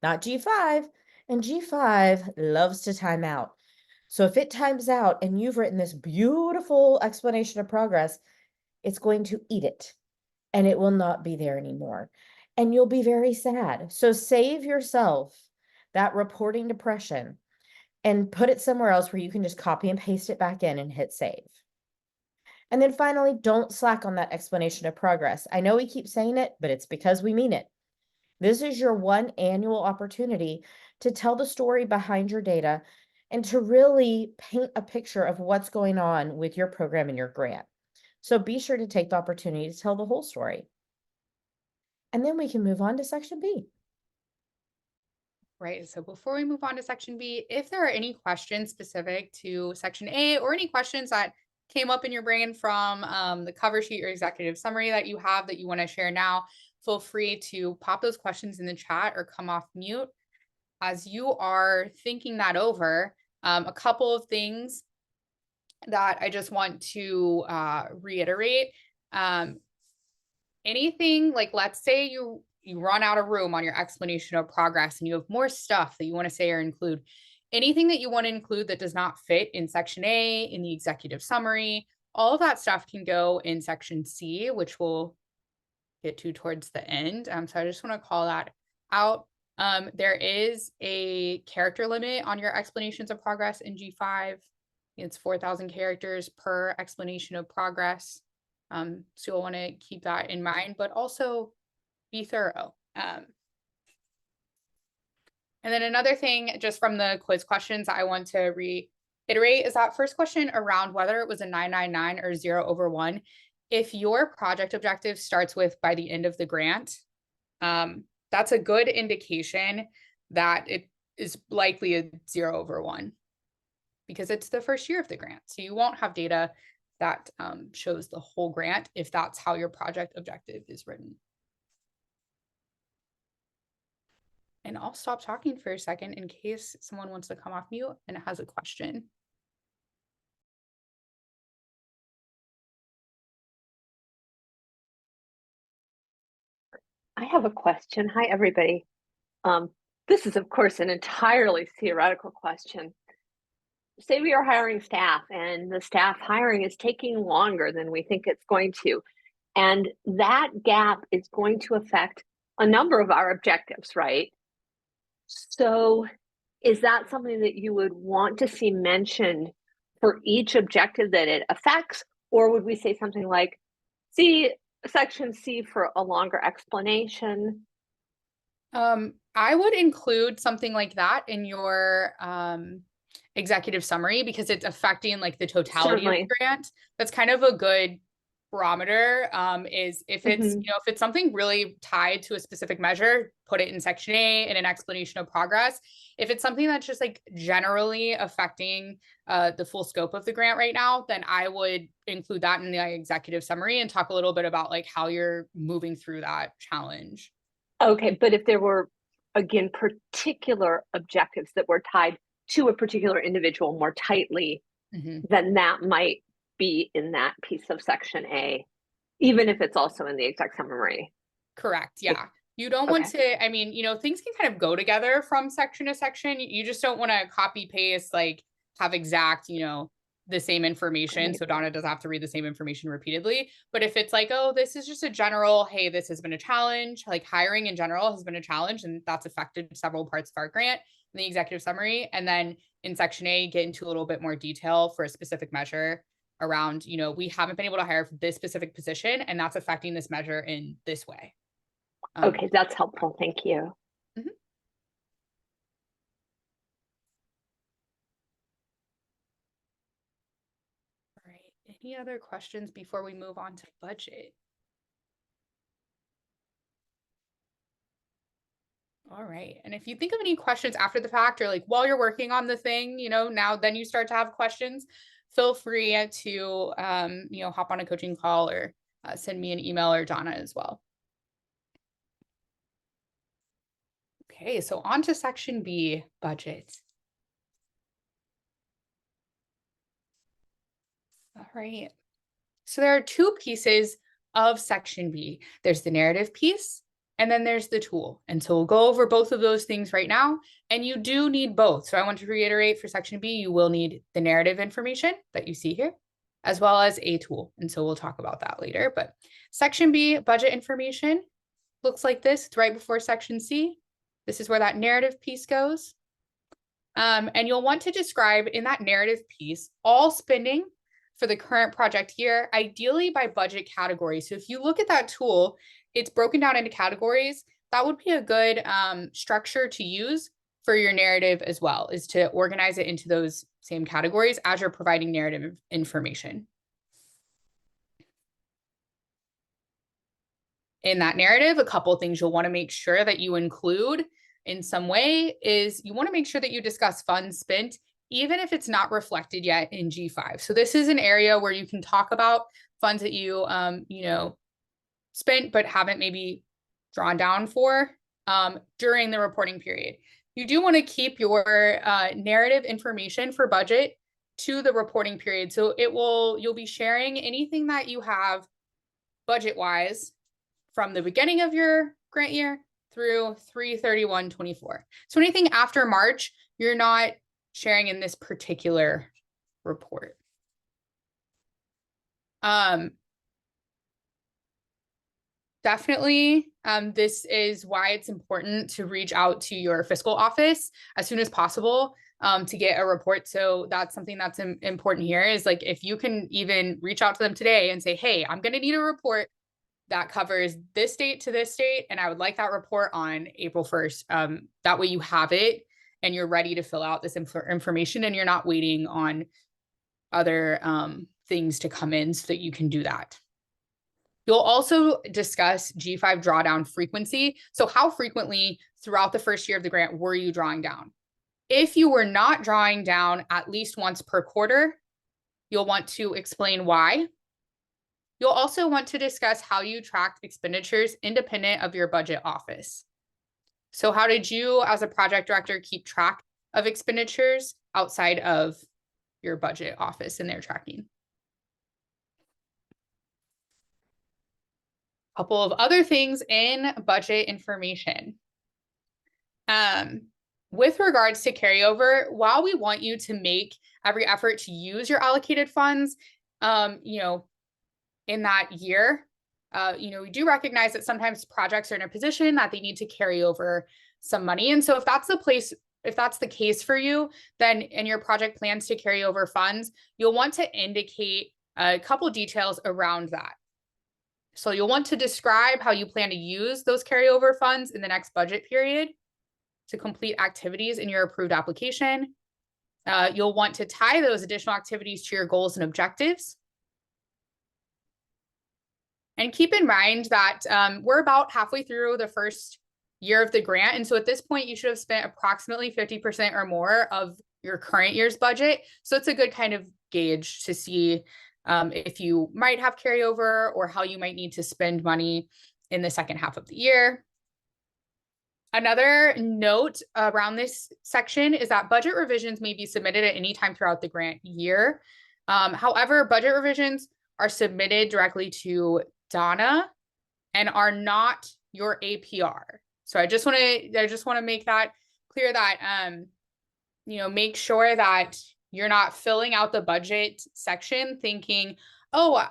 Not G5, and G5 loves to time out. So if it times out and you've written this beautiful explanation of progress, it's going to eat it and it will not be there anymore. And you'll be very sad. So save yourself that reporting depression and put it somewhere else where you can just copy and paste it back in and hit save. And then finally, don't slack on that explanation of progress. I know we keep saying it, but it's because we mean it. This is your one annual opportunity to tell the story behind your data and to really paint a picture of what's going on with your program and your grant. So be sure to take the opportunity to tell the whole story. And then we can move on to section B. Right. So before we move on to section B, if there are any questions specific to section A or any questions that came up in your brain from the cover sheet or executive summary that you have that you want to share now, feel free to pop those questions in the chat or come off mute. As you are thinking that over, a couple of things that I just want to reiterate. Anything like, let's say you run out of room on your explanation of progress and you have more stuff that you want to say or include. Anything that you want to include that does not fit in section A, in the executive summary, all of that stuff can go in section C, which we'll get to towards the end. So I just want to call that out. There is a character limit on your explanations of progress in G5. It's 4,000 characters per explanation of progress. So you'll want to keep that in mind, but also be thorough. And then another thing, just from the quiz questions, I want to reiterate is that first question around whether it was a 999 or 0/1. If your project objective starts with by the end of the grant, that's a good indication that it is likely a 0/1 because it's the first year of the grant. So you won't have data that shows the whole grant if that's how your project objective is written. And I'll stop talking for a second in case someone wants to come off mute and has a question. I have a question. Hi, everybody. This is, of course, an entirely theoretical question. Say we are hiring staff and the staff hiring is taking longer than we think it's going to. And that gap is going to affect a number of our objectives, right? So is that something that you would want to see mentioned for each objective that it affects? Or would we say something like, see section C for a longer explanation? I would include something like that in your executive summary because it's affecting like the totality of the grant. That's kind of a good barometer. Is if it's if it's something really tied to a specific measure, put it in section A in an explanation of progress. If it's something that's just like generally affecting the full scope of the grant right now, then I would include that in the executive summary and talk a little bit about like how you're moving through that challenge. Okay, but if there were, again, particular objectives that were tied to a particular individual more tightly, then that might be in that piece of section A, even if it's also in the exec summary. Correct. Yeah. You don't want to, I mean, things can kind of go together from section to section. You just don't want to copy paste, like have exact, the same information. So Donna doesn't have to read the same information repeatedly. But if it's like, oh, this is just a general, hey, this has been a challenge, like hiring in general has been a challenge, and that's affected several parts of our grant in the executive summary. And then in section A, get into a little bit more detail for a specific measure around, we haven't been able to hire for this specific position, and that's affecting this measure in this way. Okay, that's helpful. Thank you. All right. Any other questions before we move on to budget? All right. And if you think of any questions after the fact or like while you're working on the thing, now then you start to have questions, feel free to, hop on a coaching call or send me an email or Donna as well. Okay, so on to section B, budget. All right. So there are two pieces of section B. There's the narrative piece, and then there's the tool. And so we'll go over both of those things right now. And you do need both. So I want to reiterate for section B, you will need the narrative information that you see here, as well as a tool. And so we'll talk about that later. But section B, budget information, looks like this. It's right before section C. This is where that narrative piece goes. And you'll want to describe in that narrative piece all spending for the current project year, ideally by budget category. So if you look at that tool, it's broken down into categories. That would be a good structure to use for your narrative as well, is to organize it into those same categories as you're providing narrative information. In that narrative, a couple of things you'll want to make sure that you include in some way is you want to make sure that you discuss funds spent, even if it's not reflected yet in G5. So this is an area where you can talk about funds that you, spent but haven't maybe drawn down for during the reporting period. You do want to keep your narrative information for budget to the reporting period. So you'll be sharing anything that you have budget-wise from the beginning of your grant year through 3/31/24. So anything after March, you're not sharing in this particular report. Definitely, this is why it's important to reach out to your fiscal office as soon as possible to get a report. So that's something that's important here is like if you can even reach out to them today and say, hey, I'm going to need a report that covers this date to this date, and I would like that report on April 1st. That way you have it and you're ready to fill out this information and you're not waiting on other things to come in so that you can do that. You'll also discuss G5 drawdown frequency. So how frequently throughout the first year of the grant were you drawing down? If you were not drawing down at least once per quarter, you'll want to explain why. You'll also want to discuss how you tracked expenditures independent of your budget office. So how did you, as a project director, keep track of expenditures outside of your budget office and their tracking? A couple of other things in budget information. With regards to carryover, while we want you to make every effort to use your allocated funds, in that year, we do recognize that sometimes projects are in a position that they need to carry over some money. And so if that's the case for you, then in your project plans to carry over funds, you'll want to indicate a couple details around that. So you'll want to describe how you plan to use those carryover funds in the next budget period to complete activities in your approved application. You'll want to tie those additional activities to your goals and objectives. And keep in mind that we're about halfway through the first year of the grant. And so at this point, you should have spent approximately 50% or more of your current year's budget. So it's a good kind of gauge to see if you might have carryover or how you might need to spend money in the second half of the year. Another note around this section is that budget revisions may be submitted at any time throughout the grant year. However, budget revisions are submitted directly to Donna and are not your APR. So I just want to make that clear that make sure that you're not filling out the budget section thinking, oh,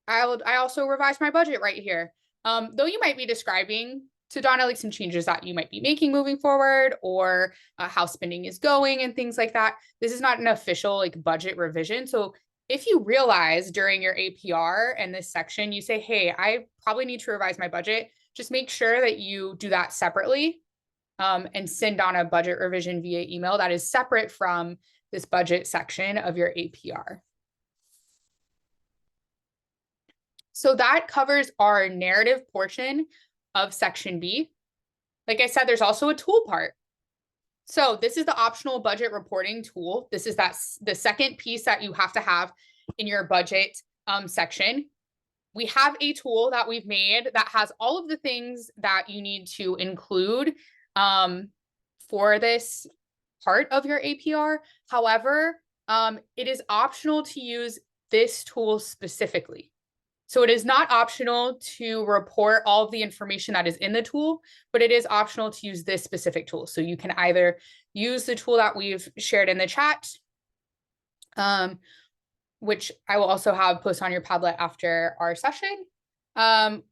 I also revised my budget right here. Though you might be describing to Donna like some changes that you might be making moving forward, or how spending is going and things like that. This is not an official like budget revision. So if you realize during your APR and this section, you say, hey, I probably need to revise my budget, just make sure that you do that separately and send on a budget revision via email that is separate from this budget section of your APR. So that covers our narrative portion of section B. Like I said, there's also a tool part. So this is the optional budget reporting tool. This is the second piece that you have to have in your budget section. We have a tool that we've made that has all of the things that you need to include for this part of your APR. However, it is optional to use this tool specifically. So it is not optional to report all of the information that is in the tool, but it is optional to use this specific tool. So you can either use the tool that we've shared in the chat, which I will also have post on your Padlet after our session,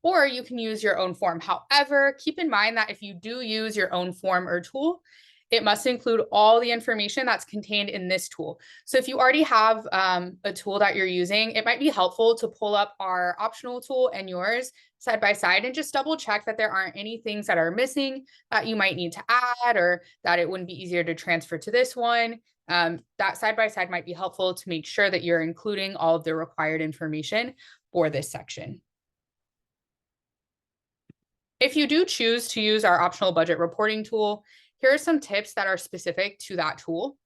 or you can use your own form. However, keep in mind that if you do use your own form or tool, it must include all the information that's contained in this tool. So if you already have a tool that you're using, it might be helpful to pull up our optional tool and yours side by side and just double check that there aren't any things that are missing that you might need to add, or that it wouldn't be easier to transfer to this one. That side by side might be helpful to make sure that you're including all of the required information for this section. If you do choose to use our optional budget reporting tool, here are some tips that are specific to that tool.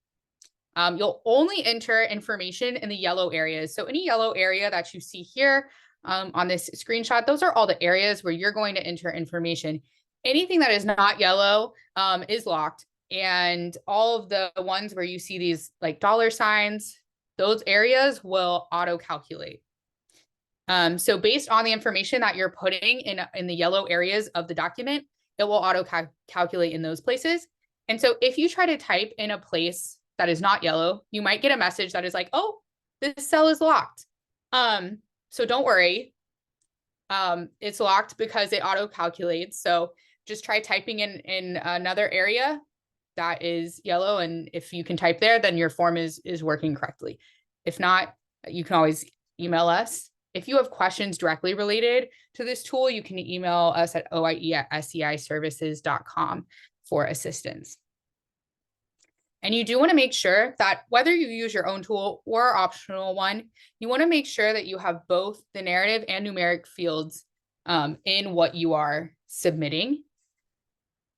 You'll only enter information in the yellow areas. So any yellow area that you see here on this screenshot, those are all the areas where you're going to enter information. Anything that is not yellow is locked. And all of the ones where you see these like dollar signs, those areas will auto-calculate. So based on the information that you're putting in the yellow areas of the document, it will auto-calculate in those places. And so if you try to type in a place that is not yellow, you might get a message that is like, oh, this cell is locked. So don't worry. It's locked because it auto-calculates. So just try typing in another area that is yellow. And if you can type there, then your form is working correctly. If not, you can always email us. If you have questions directly related to this tool, you can email us at oie@seiservices.com for assistance. And you do want to make sure that whether you use your own tool or our optional one, you want to make sure that you have both the narrative and numeric fields in what you are submitting.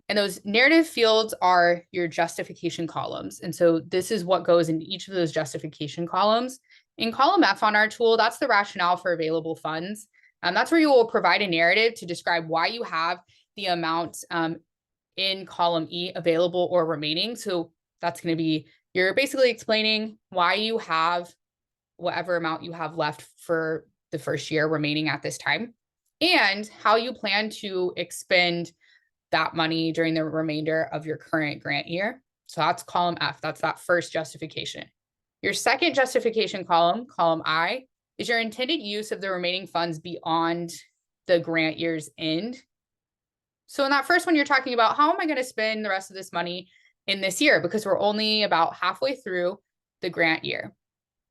And those narrative fields are your justification columns. And so this is what goes into each of those justification columns. In column F on our tool, that's the rationale for available funds. That's where you will provide a narrative to describe why you have the amount in column E, available or remaining. So that's going to be, you're basically explaining why you have whatever amount you have left for the first year remaining at this time, and how you plan to expend that money during the remainder of your current grant year. So that's column F. That's that first justification. Your second justification column, column I, is your intended use of the remaining funds beyond the grant year's end. So in that first one, you're talking about, how am I going to spend the rest of this money in this year? Because we're only about halfway through the grant year.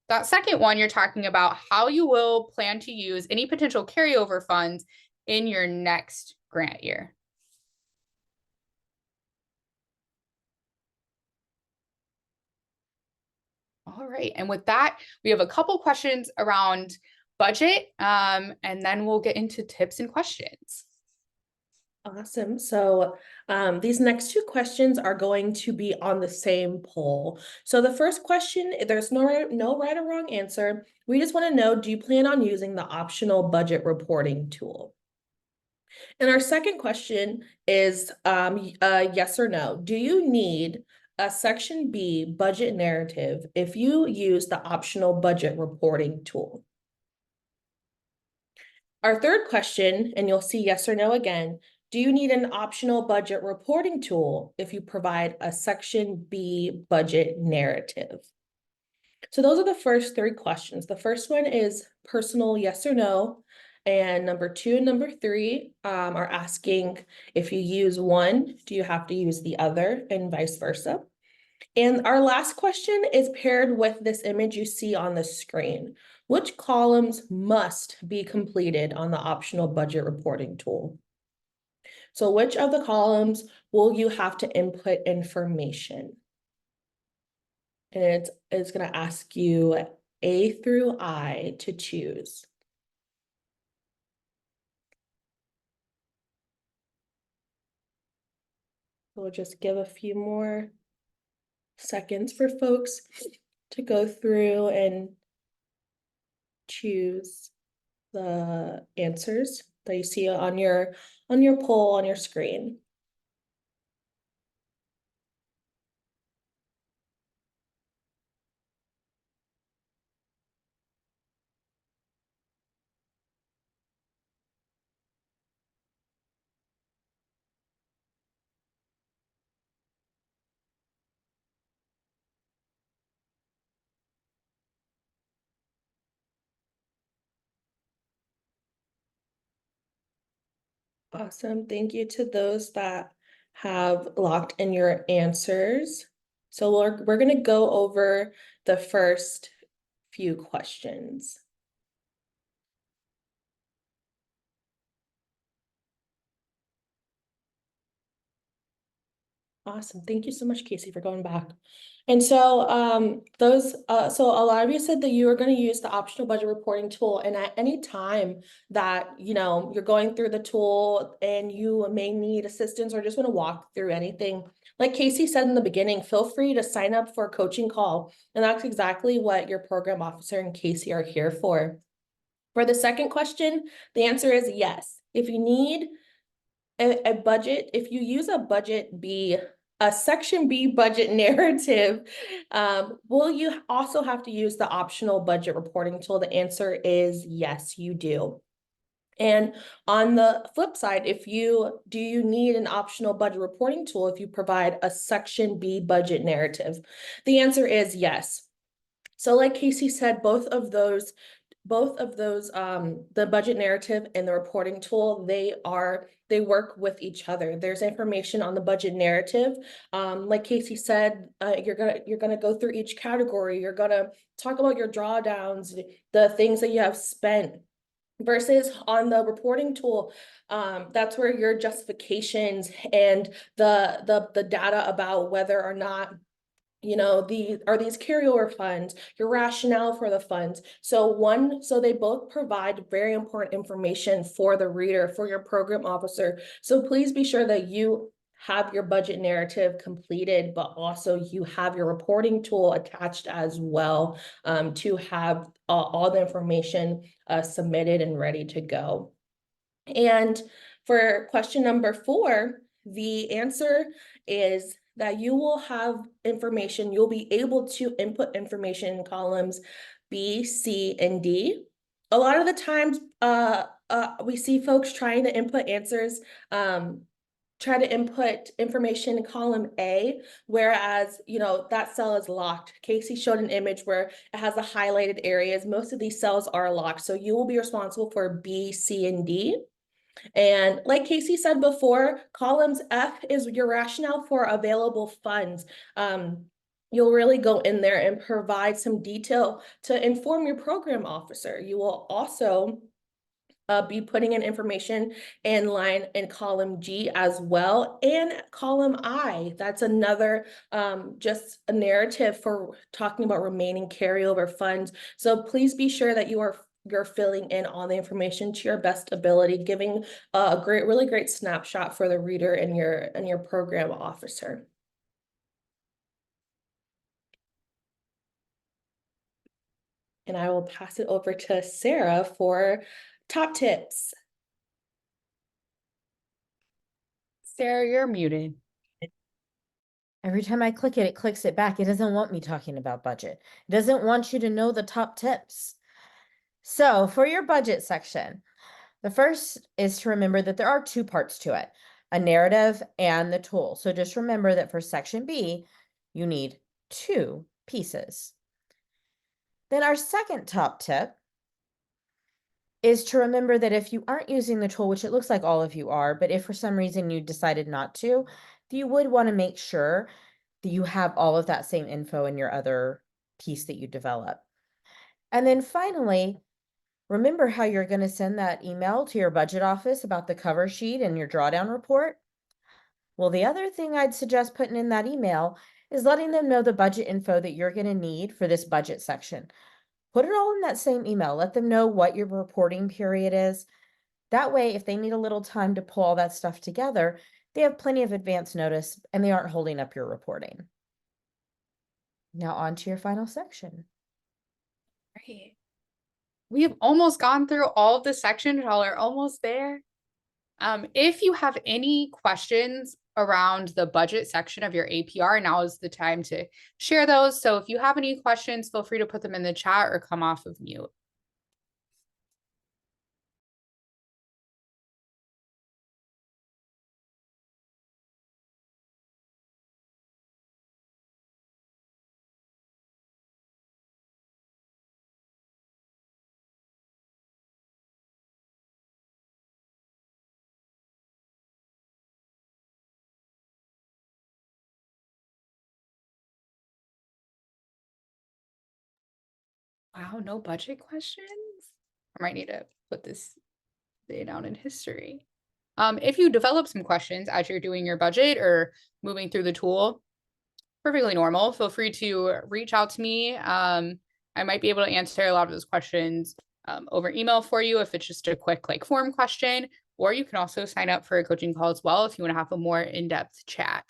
That second one, you're talking about how you will plan to use any potential carryover funds in your next grant year. All right, and with that, we have a couple questions around budget, and then we'll get into tips and questions. Awesome. So these next two questions are going to be on the same poll. So the first question, there's no right or wrong answer. We just want to know, do you plan on using the optional budget reporting tool? And our second question is yes or no. Do you need a Section B budget narrative if you use the optional budget reporting tool? Our third question, and you'll see yes or no again, do you need an optional budget reporting tool if you provide a Section B budget narrative? So those are the first three questions. The first one is personal yes or no. And number 2 and number 3 are asking, if you use one, do you have to use the other, and vice versa. And our last question is paired with this image you see on the screen. Which columns must be completed on the optional budget reporting tool? So which of the columns will you have to input information? And it's going to ask you A through I to choose. We'll just give a few more seconds for folks to go through and choose the answers that you see on your poll on your screen. Awesome. Thank you to those that have locked in your answers. So we're going to go over the first few questions. Awesome. Thank you so much, Casey, for going back. And so so a lot of you said that you are going to use the optional budget reporting tool, and at any time that you're going through the tool and you may need assistance or just want to walk through anything, like Casey said in the beginning, feel free to sign up for a coaching call, and that's exactly what your program officer and Casey are here for. For the second question, the answer is yes. If you need a budget, if you use a Section B budget narrative, will you also have to use the optional budget reporting tool? The answer is yes, you do. And on the flip side, do you need an optional budget reporting tool if you provide a Section B budget narrative? The answer is yes. So like Casey said, both of those, the budget narrative and the reporting tool, they work with each other. There's information on the budget narrative. Like Casey said, you're gonna go through each category. You're gonna talk about your drawdowns, the things that you have spent. Versus on the reporting tool, that's where your justifications and the data about whether or not these carryover funds, your rationale for the funds. So they both provide very important information for the reader, for your program officer. So please be sure that you have your budget narrative completed, but also you have your reporting tool attached as well, to have all the information submitted and ready to go. And for question number 4, The answer is that you will have information, you'll be able to input information in columns B, C, and D. A lot of the times, we see folks trying to input answers, try to input information in column A, whereas, you know, that cell is locked. Casey showed an image where it has the highlighted areas. Most of these cells are locked. So you will be responsible for B, C, and D. And like Casey said before, columns F is your rationale for available funds. You'll really go in there and provide some detail to inform your program officer. You will also be putting in information in line in column G as well, and column I. That's another just a narrative for talking about remaining carryover funds. So please be sure that you're filling in all the information to your best ability, giving a really great snapshot for the reader and your program officer. And I will pass it over to Sarah for top tips. Sarah, you're muted. Every time I click it, it clicks it back. It doesn't want me talking about budget. It doesn't want you to know the top tips. So for your budget section, the first is to remember that there are two parts to it, a narrative and the tool. So just remember that for section B, you need two pieces. Then our second top tip is to remember that if you aren't using the tool, which it looks like all of you are, but if for some reason you decided not to, you would want to make sure that you have all of that same info in your other piece that you develop. And then finally, remember how you're going to send that email to your budget office about the cover sheet and your drawdown report? Well, the other thing I'd suggest putting in that email is letting them know the budget info that you're going to need for this budget section. Put it all in that same email. Let them know what your reporting period is. That way, if they need a little time to pull all that stuff together, they have plenty of advance notice and they aren't holding up your reporting. Now on to your final section. Great. We have almost gone through all of the sections. Y'all are almost there. If you have any questions around the budget section of your APR, now is the time to share those. So if you have any questions, feel free to put them in the chat or come off of mute. Wow, no budget questions? I might need to put this down in history. If you develop some questions as you're doing your budget or moving through the tool, perfectly normal. Feel free to reach out to me. I might be able to answer a lot of those questions over email for you if it's just a quick like form question, or you can also sign up for a coaching call as well if you want to have a more in-depth chat.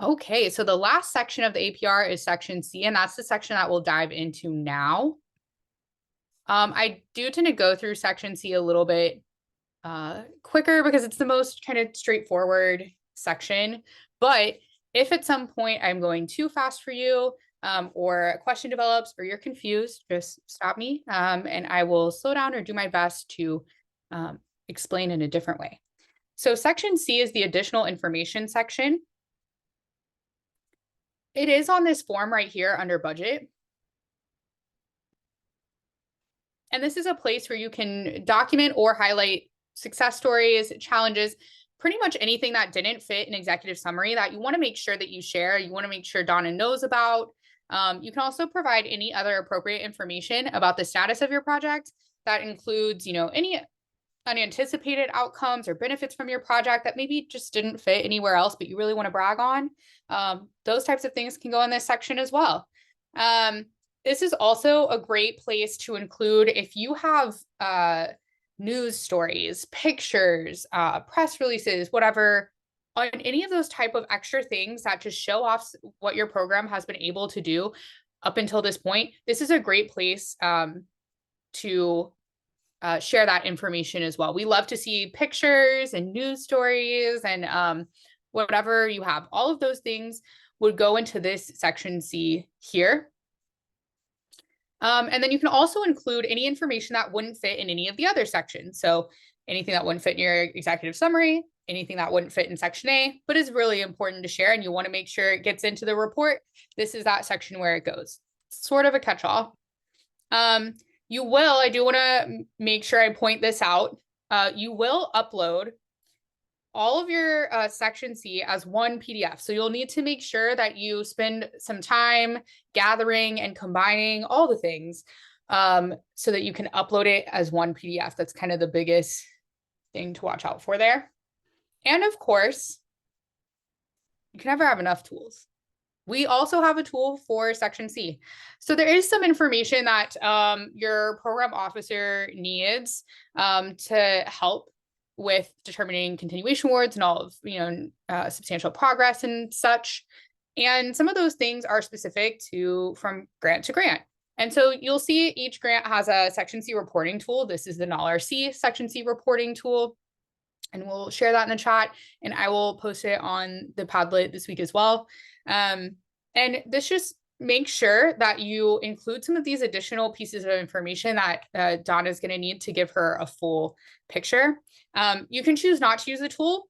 Okay, so the last section of the APR is section C, and that's the section that we'll dive into now. I do tend to go through section C a little bit quicker because it's the most kind of straightforward section. But if at some point I'm going too fast for you, or a question develops or you're confused, just stop me and I will slow down or do my best to explain in a different way. So section C is the additional information section. It is on this form right here under budget. And this is a place where you can document or highlight success stories, challenges, pretty much anything that didn't fit an executive summary that you want to make sure that you share, you want to make sure Donna knows about. You can also provide any other appropriate information about the status of your project. That includes, you know, any unanticipated outcomes or benefits from your project that maybe just didn't fit anywhere else, but you really want to brag on. Those types of things can go in this section as well. This is also a great place to include if you have news stories, pictures, press releases, whatever, on any of those type of extra things that just show off what your program has been able to do up until this point. This is a great place to share that information as well. We love to see pictures and news stories and whatever you have. All of those things would go into this section C here. And then you can also include any information that wouldn't fit in any of the other sections. So anything that wouldn't fit in your executive summary, anything that wouldn't fit in section A, but is really important to share and you want to make sure it gets into the report. This is that section where it goes. It's sort of a catch-all. You will, I do want to make sure I point this out. You will upload all of your section C as one PDF. So you'll need to make sure that you spend some time gathering and combining all the things so that you can upload it as one PDF. That's kind of the biggest thing to watch out for there. And of course, you can never have enough tools. We also have a tool for section C. So there is some information that your program officer needs to help with determining continuation awards and all of, substantial progress and such. And some of those things are specific to from grant to grant. And so you'll see each grant has a section C reporting tool. This is the NALRC section C reporting tool. And we'll share that in the chat and I will post it on the Padlet this week as well. And this just makes sure that you include some of these additional pieces of information that Donna is going to need to give her a full picture. You can choose not to use the tool,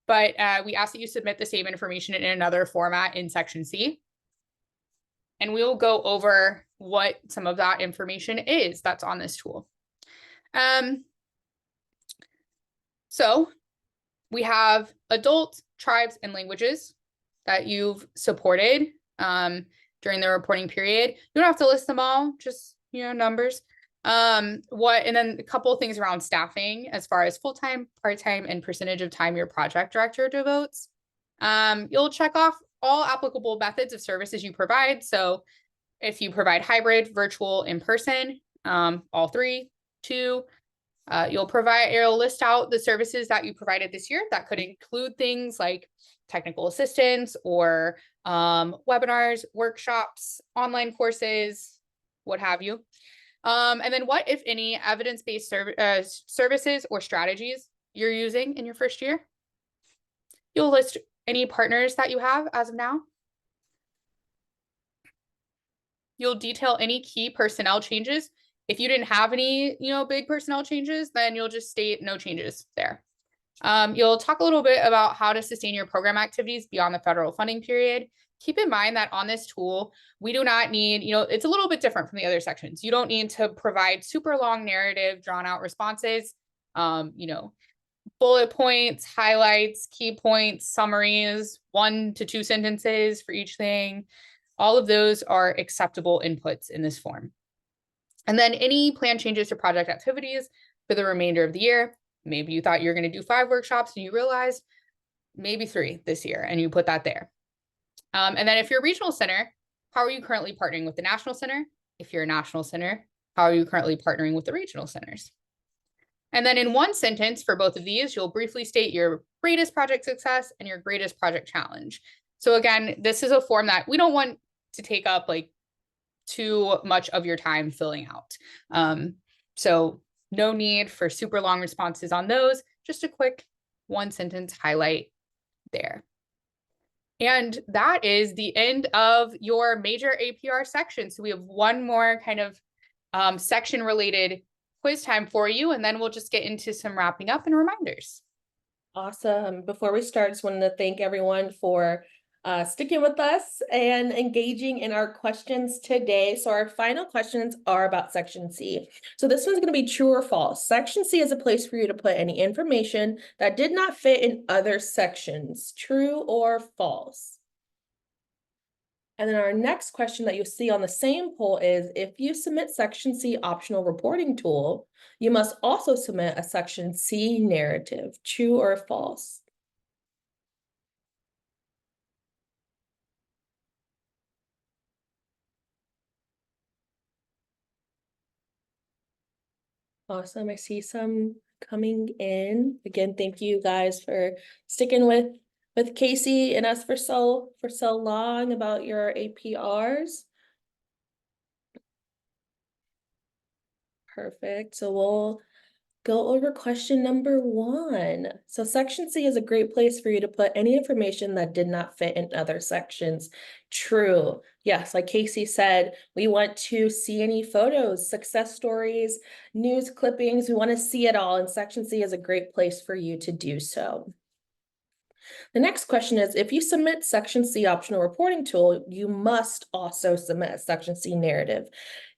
but we ask that you submit the same information in another format in section C. And we will go over what some of that information is that's on this tool. So we have adult, tribes, and languages that you've supported during the reporting period. You don't have to list them all, just, numbers. And then a couple of things around staffing as far as full-time, part-time, and percentage of time your project director devotes. You'll check off all applicable methods of services you provide. So if you provide hybrid, virtual, in person, all 3, 2, you'll list out the services that you provided this year. That could include things like technical assistance or webinars, workshops, online courses, what have you. And then what, if any, evidence-based services or strategies you're using in your first year. You'll list any partners that you have as of now. You'll detail any key personnel changes. If you didn't have any, big personnel changes, then you'll just state no changes there. You'll talk a little bit about how to sustain your program activities beyond the federal funding period. Keep in mind that on this tool, we do not need, it's a little bit different from the other sections. You don't need to provide super long narrative, drawn out responses, bullet points, highlights, key points, summaries, 1 to 2 sentences for each thing. All of those are acceptable inputs in this form. And then any plan changes to project activities for the remainder of the year. Maybe you thought you were going to do 5 workshops and you realized maybe 3 this year and you put that there. And then if you're a regional center, how are you currently partnering with the national center? If you're a national center, how are you currently partnering with the regional centers? And then in one sentence for both of these, you'll briefly state your greatest project success and your greatest project challenge. So again, this is a form that we don't want to take up like too much of your time filling out. So no need for super long responses on those, just a quick 1 sentence highlight there. And that is the end of your major APR section. So we have one more kind of section related quiz time for you, and then we'll just get into some wrapping up and reminders. Awesome. Before we start, just wanted to thank everyone for sticking with us and engaging in our questions today. So our final questions are about section C. So this one's going to be true or false. Section C is a place for you to put any information that did not fit in other sections. True or false? And then our next question that you'll see on the same poll is, if you submit section C optional reporting tool, you must also submit a section C narrative. True or false? Awesome. I see some coming in. Again, thank you guys for sticking with Casey and us for so long about your APRs. Perfect. So we'll go over question number 1. So section C is a great place for you to put any information that did not fit in other sections. True. Yes, like Casey said, we want to see any photos, success stories, news clippings. We want to see it all, and section C is a great place for you to do so. The next question is, if you submit section C optional reporting tool, you must also submit a section C narrative.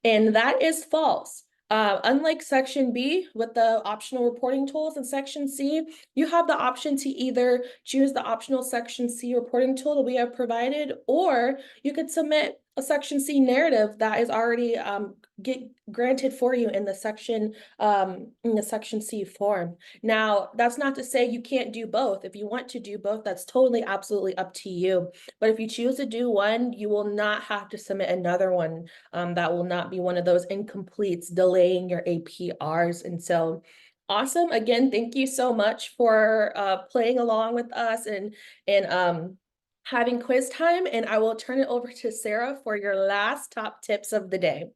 And that is false. Unlike section B with the optional reporting tools in section C, you have the option to either choose the optional section C reporting tool that we have provided, or you could submit a section C narrative that is already granted for you in the section C form. Now, that's not to say you can't do both. If you want to do both, that's totally, absolutely up to you. But if you choose to do one, you will not have to submit another one. That will not be one of those incompletes delaying your APRs. And so, awesome. Again, thank you so much for playing along with us and having quiz time. And I will turn it over to Sarah for your last top tips of the day.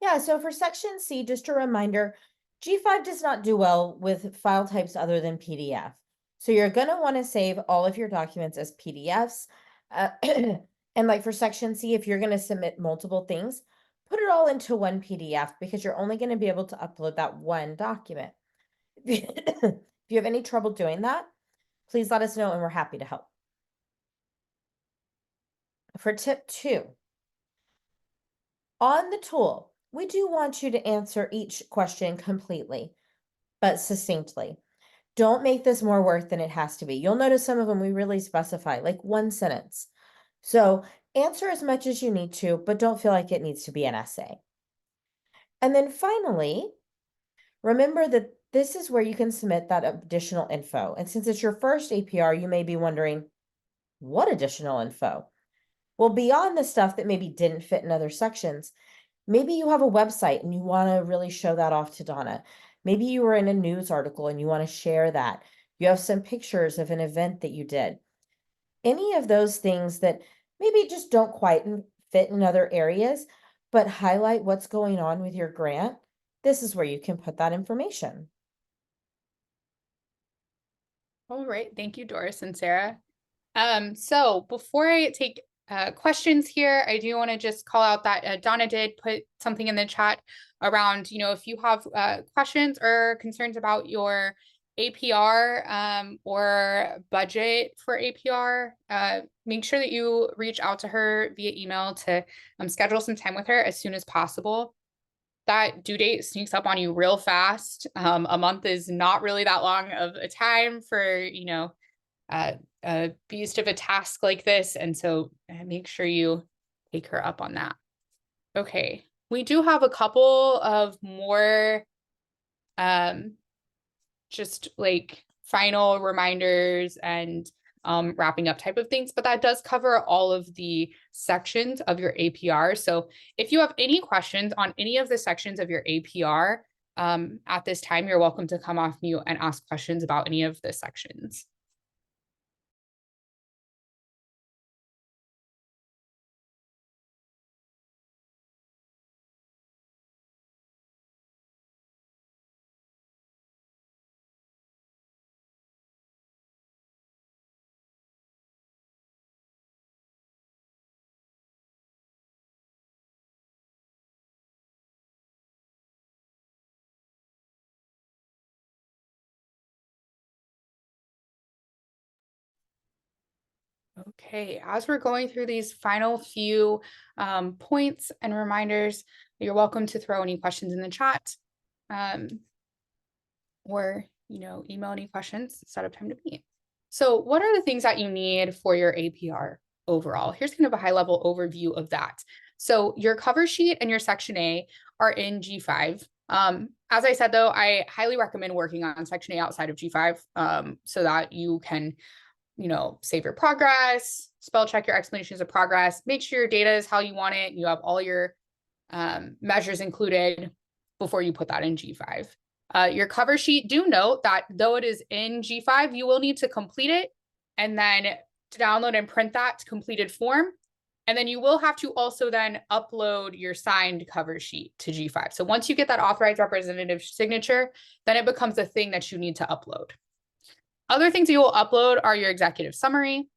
Yeah, so for section C, just a reminder, G5 does not do well with file types other than PDF. So you're going to want to save all of your documents as PDFs. And like for section C, if you're going to submit multiple things, put it all into one PDF because you're only going to be able to upload that one document. If you have any trouble doing that, please let us know and we're happy to help. For tip 2, on the tool, we do want you to answer each question completely, but succinctly. Don't make this more work than it has to be. You'll notice some of them we really specify, like one sentence. So answer as much as you need to, but don't feel like it needs to be an essay. And then finally, remember that this is where you can submit that additional info. And since it's your first APR, you may be wondering, what additional info? Well, beyond the stuff that maybe didn't fit in other sections, maybe you have a website and you want to really show that off to Donna. Maybe you were in a news article and you want to share that. You have some pictures of an event that you did. Any of those things that maybe just don't quite fit in other areas, but highlight what's going on with your grant, this is where you can put that information. All right, thank you, Doris and Sarah. So before I take questions here, I do want to just call out that Donna did put something in the chat around, if you have questions or concerns about your APR or budget for APR, make sure that you reach out to her via email to schedule some time with her as soon as possible. That due date sneaks up on you real fast. A month is not really that long of a time for, a beast of a task like this. And so make sure you take her up on that. Okay, we do have a couple of more just like final reminders and wrapping up type of things, but that does cover all of the sections of your APR. So if you have any questions on any of the sections of your APR at this time, you're welcome to come off mute and ask questions about any of the sections. Okay, as we're going through these final few points and reminders, you're welcome to throw any questions in the chat or, email any questions, set up time to meet. So what are the things that you need for your APR overall? Here's kind of a high level overview of that. So your cover sheet and your section A are in G5. As I said, though, I highly recommend working on section A outside of G5 so that you can save your progress, spell check your explanations of progress, make sure your data is how you want it. You have all your measures included before you put that in G5. Your cover sheet, do note that though it is in G5, you will need to complete it and then to download and print that completed form And then you will have to also then upload your signed cover sheet to G5. So once you get that authorized representative signature, then it becomes a thing that you need to upload. Other things you will upload are your executive summary,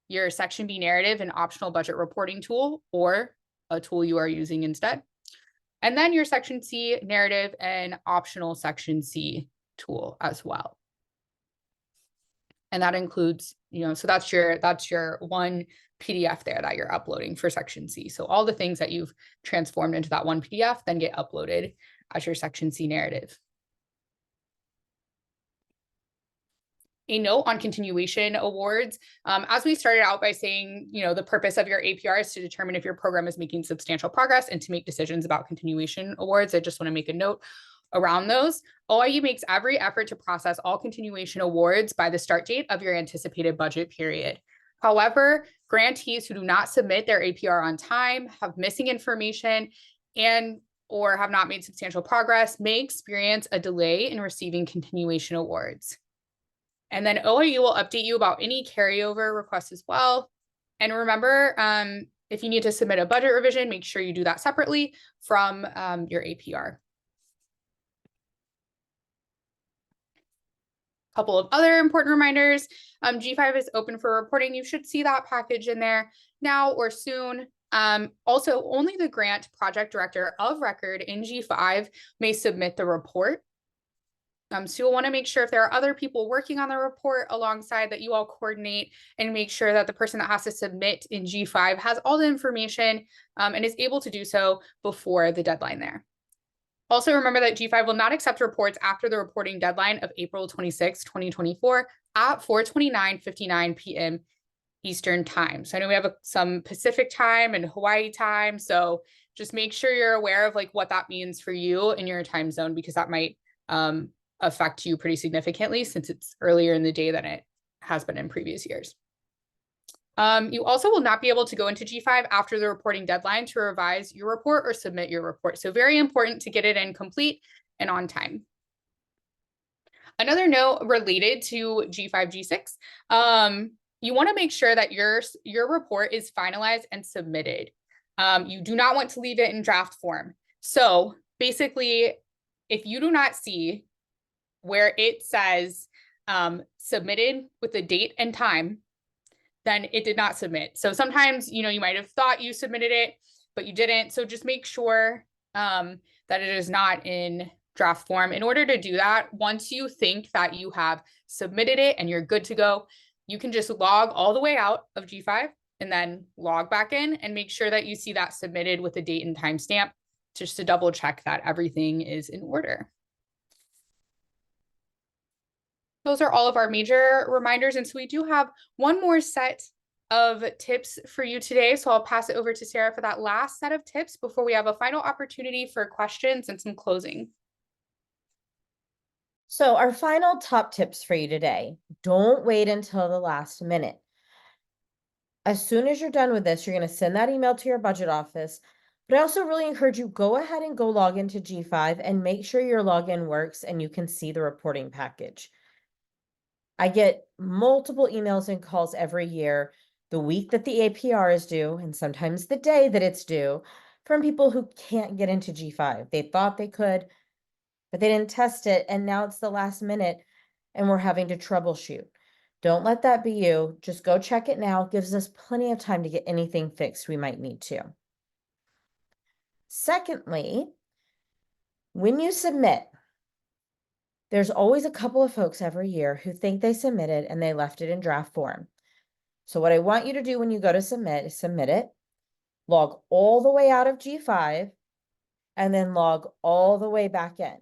your Section B narrative and optional budget reporting tool, or a tool you are using instead. And then your Section C narrative and optional Section C tool as well. And that includes, so that's your one PDF there that you're uploading for Section C. So all the things that you've transformed into that one PDF then get uploaded as your Section C narrative. A note on continuation awards. As we started out by saying, the purpose of your APR is to determine if your program is making substantial progress and to make decisions about continuation awards. I just want to make a note around those. OIU makes every effort to process all continuation awards by the start date of your anticipated budget period. However, grantees who do not submit their APR on time, have missing information, or have not made substantial progress may experience a delay in receiving continuation awards. And then OIU will update you about any carryover requests as well. And remember, if you need to submit a budget revision, make sure you do that separately from your APR. Couple of other important reminders. G5 is open for reporting. You should see that package in there now or soon. Also, only the grant project director of record in G5 may submit the report. So you'll want to make sure if there are other people working on the report alongside that you all coordinate and make sure that the person that has to submit in G5 has all the information and is able to do so before the deadline there. Also remember that G5 will not accept reports after the reporting deadline of April 26, 2024 at 4:29:59 p.m. Eastern time. So I know we have some Pacific time and Hawaii time. So just make sure you're aware of what that means for you in your time zone, because that might affect you pretty significantly since it's earlier in the day than it has been in previous years. You also will not be able to go into G5 after the reporting deadline to revise your report or submit your report. So very important to get it in complete and on time. Another note related to G5, G6, you want to make sure that your report is finalized and submitted. You do not want to leave it in draft form. So basically, if you do not see where it says submitted with the date and time, then it did not submit. So sometimes, you might have thought you submitted it, but you didn't. So just make sure that it is not in draft form. In order to do that, once you think that you have submitted it and you're good to go, you can just log all the way out of G5 and then log back in and make sure that you see that submitted with the date and time stamp, just to double check that everything is in order. Those are all of our major reminders. And so we do have one more set of tips for you today. So I'll pass it over to Sarah for that last set of tips before we have a final opportunity for questions and some closing. So our final top tips for you today: don't wait until the last minute. As soon as you're done with this, you're going to send that email to your budget office. But I also really encourage you, go ahead and go log into G5 and make sure your login works and you can see the reporting package. I get multiple emails and calls every year, the week that the APR is due, and sometimes the day that it's due, from people who can't get into G5. They thought they could, but they didn't test it, and now it's the last minute, and we're having to troubleshoot. Don't let that be you. Just go check it now. It gives us plenty of time to get anything fixed we might need to. Secondly, when you submit, there's always a couple of folks every year who think they submitted and they left it in draft form. So what I want you to do when you go to submit is submit it, log all the way out of G5, and then log all the way back in.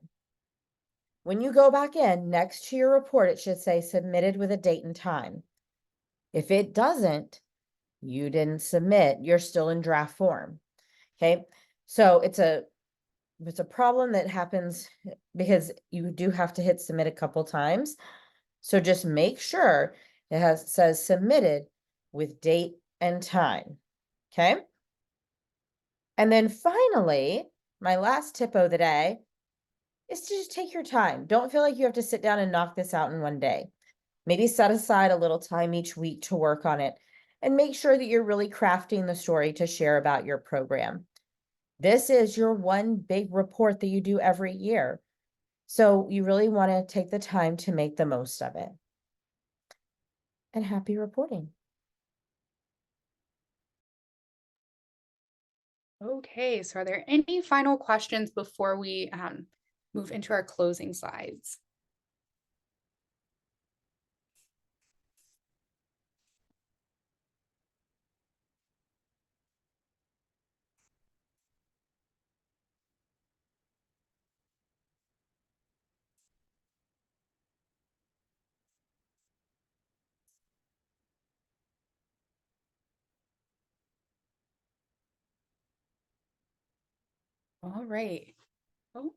When you go back in, next to your report, it should say submitted with a date and time. If it doesn't, you didn't submit, you're still in draft form. Okay, so it's a problem that happens because you do have to hit submit a couple times. So just make sure it says submitted with date and time. Okay. And then finally, my last tip of the day is to just take your time. Don't feel like you have to sit down and knock this out in one day. Maybe set aside a little time each week to work on it and make sure that you're really crafting the story to share about your program. This is your one big report that you do every year. So you really want to take the time to make the most of it. And happy reporting. Okay, so are there any final questions before we move into our closing slides? All right. Oh.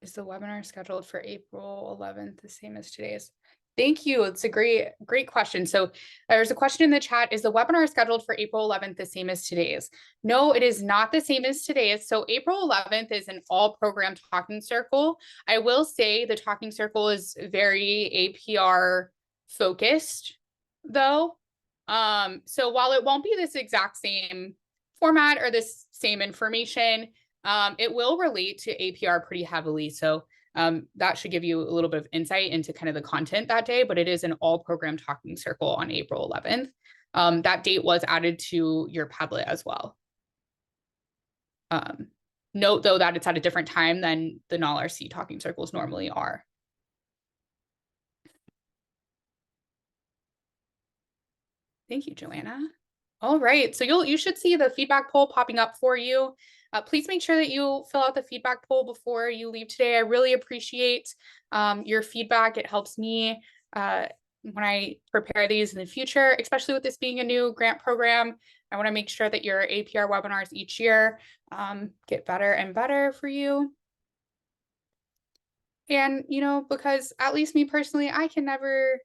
Is the webinar scheduled for April 11th, the same as today's? Thank you. It's a great question. So there's a question in the chat. Is the webinar scheduled for April 11th, the same as today's? No, it is not the same as today's. So April 11th is an all program talking circle. I will say the talking circle is very APR focused though. So while it won't be this exact same format or this same information, it will relate to APR pretty heavily. So that should give you a little bit of insight into kind of the content that day, but it is an all program talking circle on April 11th. That date was added to your Padlet as well. Note though that it's at a different time than the NALRC talking circles normally are. Thank you, Joanna. All right, so you should see the feedback poll popping up for you. Please make sure that you fill out the feedback poll before you leave today. I really appreciate your feedback. It helps me when I prepare these in the future, especially with this being a new grant program. I want to make sure that your APR webinars each year get better and better for you. And, you know, because at least me personally, I can never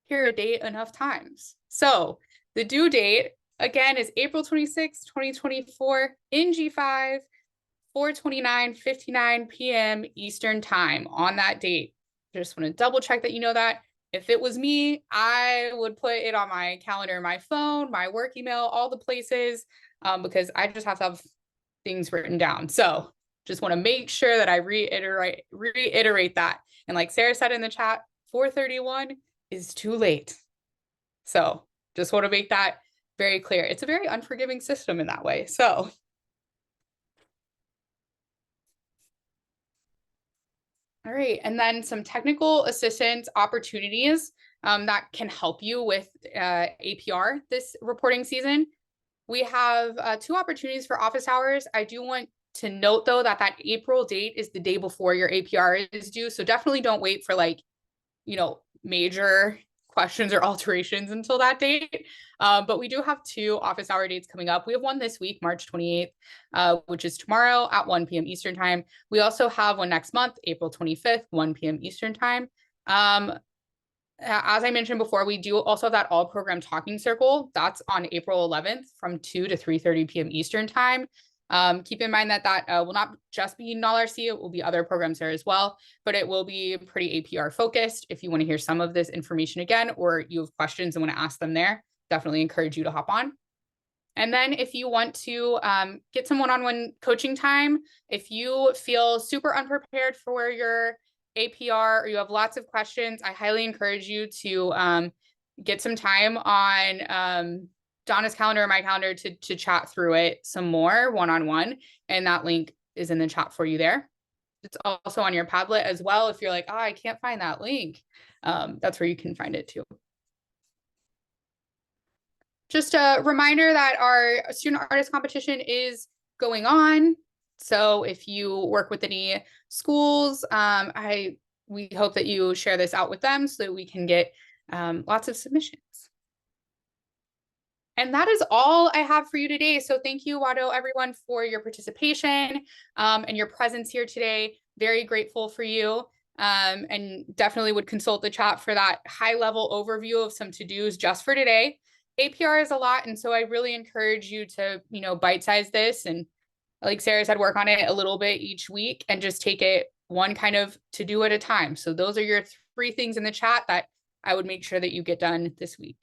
hear a date enough times. So the due date again is April 26, 2024 in G5, 4:29:59 p.m. Eastern time on that date. Just want to double check that you know that. If it was me, I would put it on my calendar, my phone, my work email, all the places, because I just have to have things written down. So just want to make sure that I reiterate that. And like Sarah said in the chat, 4:31 is too late. So just want to make that very clear. It's a very unforgiving system in that way. So all right, and then some technical assistance opportunities that can help you with APR this reporting season. We have 2 opportunities for office hours. I do want to note though that that April date is the day before your APR is due. So definitely don't wait for like, you know, major questions or alterations until that date. But we do have 2 office hour dates coming up. We have one this week, March 28th, which is tomorrow at 1 p.m. Eastern time. We also have one next month, April 25th, 1 p.m. Eastern time. As I mentioned before, we do also have that all program talking circle. That's on April 11th from 2 to 3:30 p.m. Eastern time. Keep in mind that that will not just be NALRC, it will be other programs there as well, but it will be pretty APR focused. If you want to hear some of this information again, or you have questions and want to ask them there, definitely encourage you to hop on. And then if you want to get some one-on-one coaching time, if you feel super unprepared for your APR or you have lots of questions, I highly encourage you to get some time on Donna's calendar or my calendar to chat through it some more one-on-one. And that link is in the chat for you there. It's also on your Padlet as well. If you're like, oh, I can't find that link, that's where you can find it too. Just a reminder that our student artist competition is going on. So if you work with any schools, we hope that you share this out with them so that we can get lots of submissions. And that is all I have for you today. So thank you, Wado, everyone, for your participation and your presence here today. Very grateful for you. And definitely would consult the chat for that high-level overview of some to-dos just for today. APR is a lot, and so I really encourage you to, you know, bite-size this and, like Sarah said, work on it a little bit each week and just take it one kind of to-do at a time. So those are your 3 things in the chat that I would make sure that you get done this week.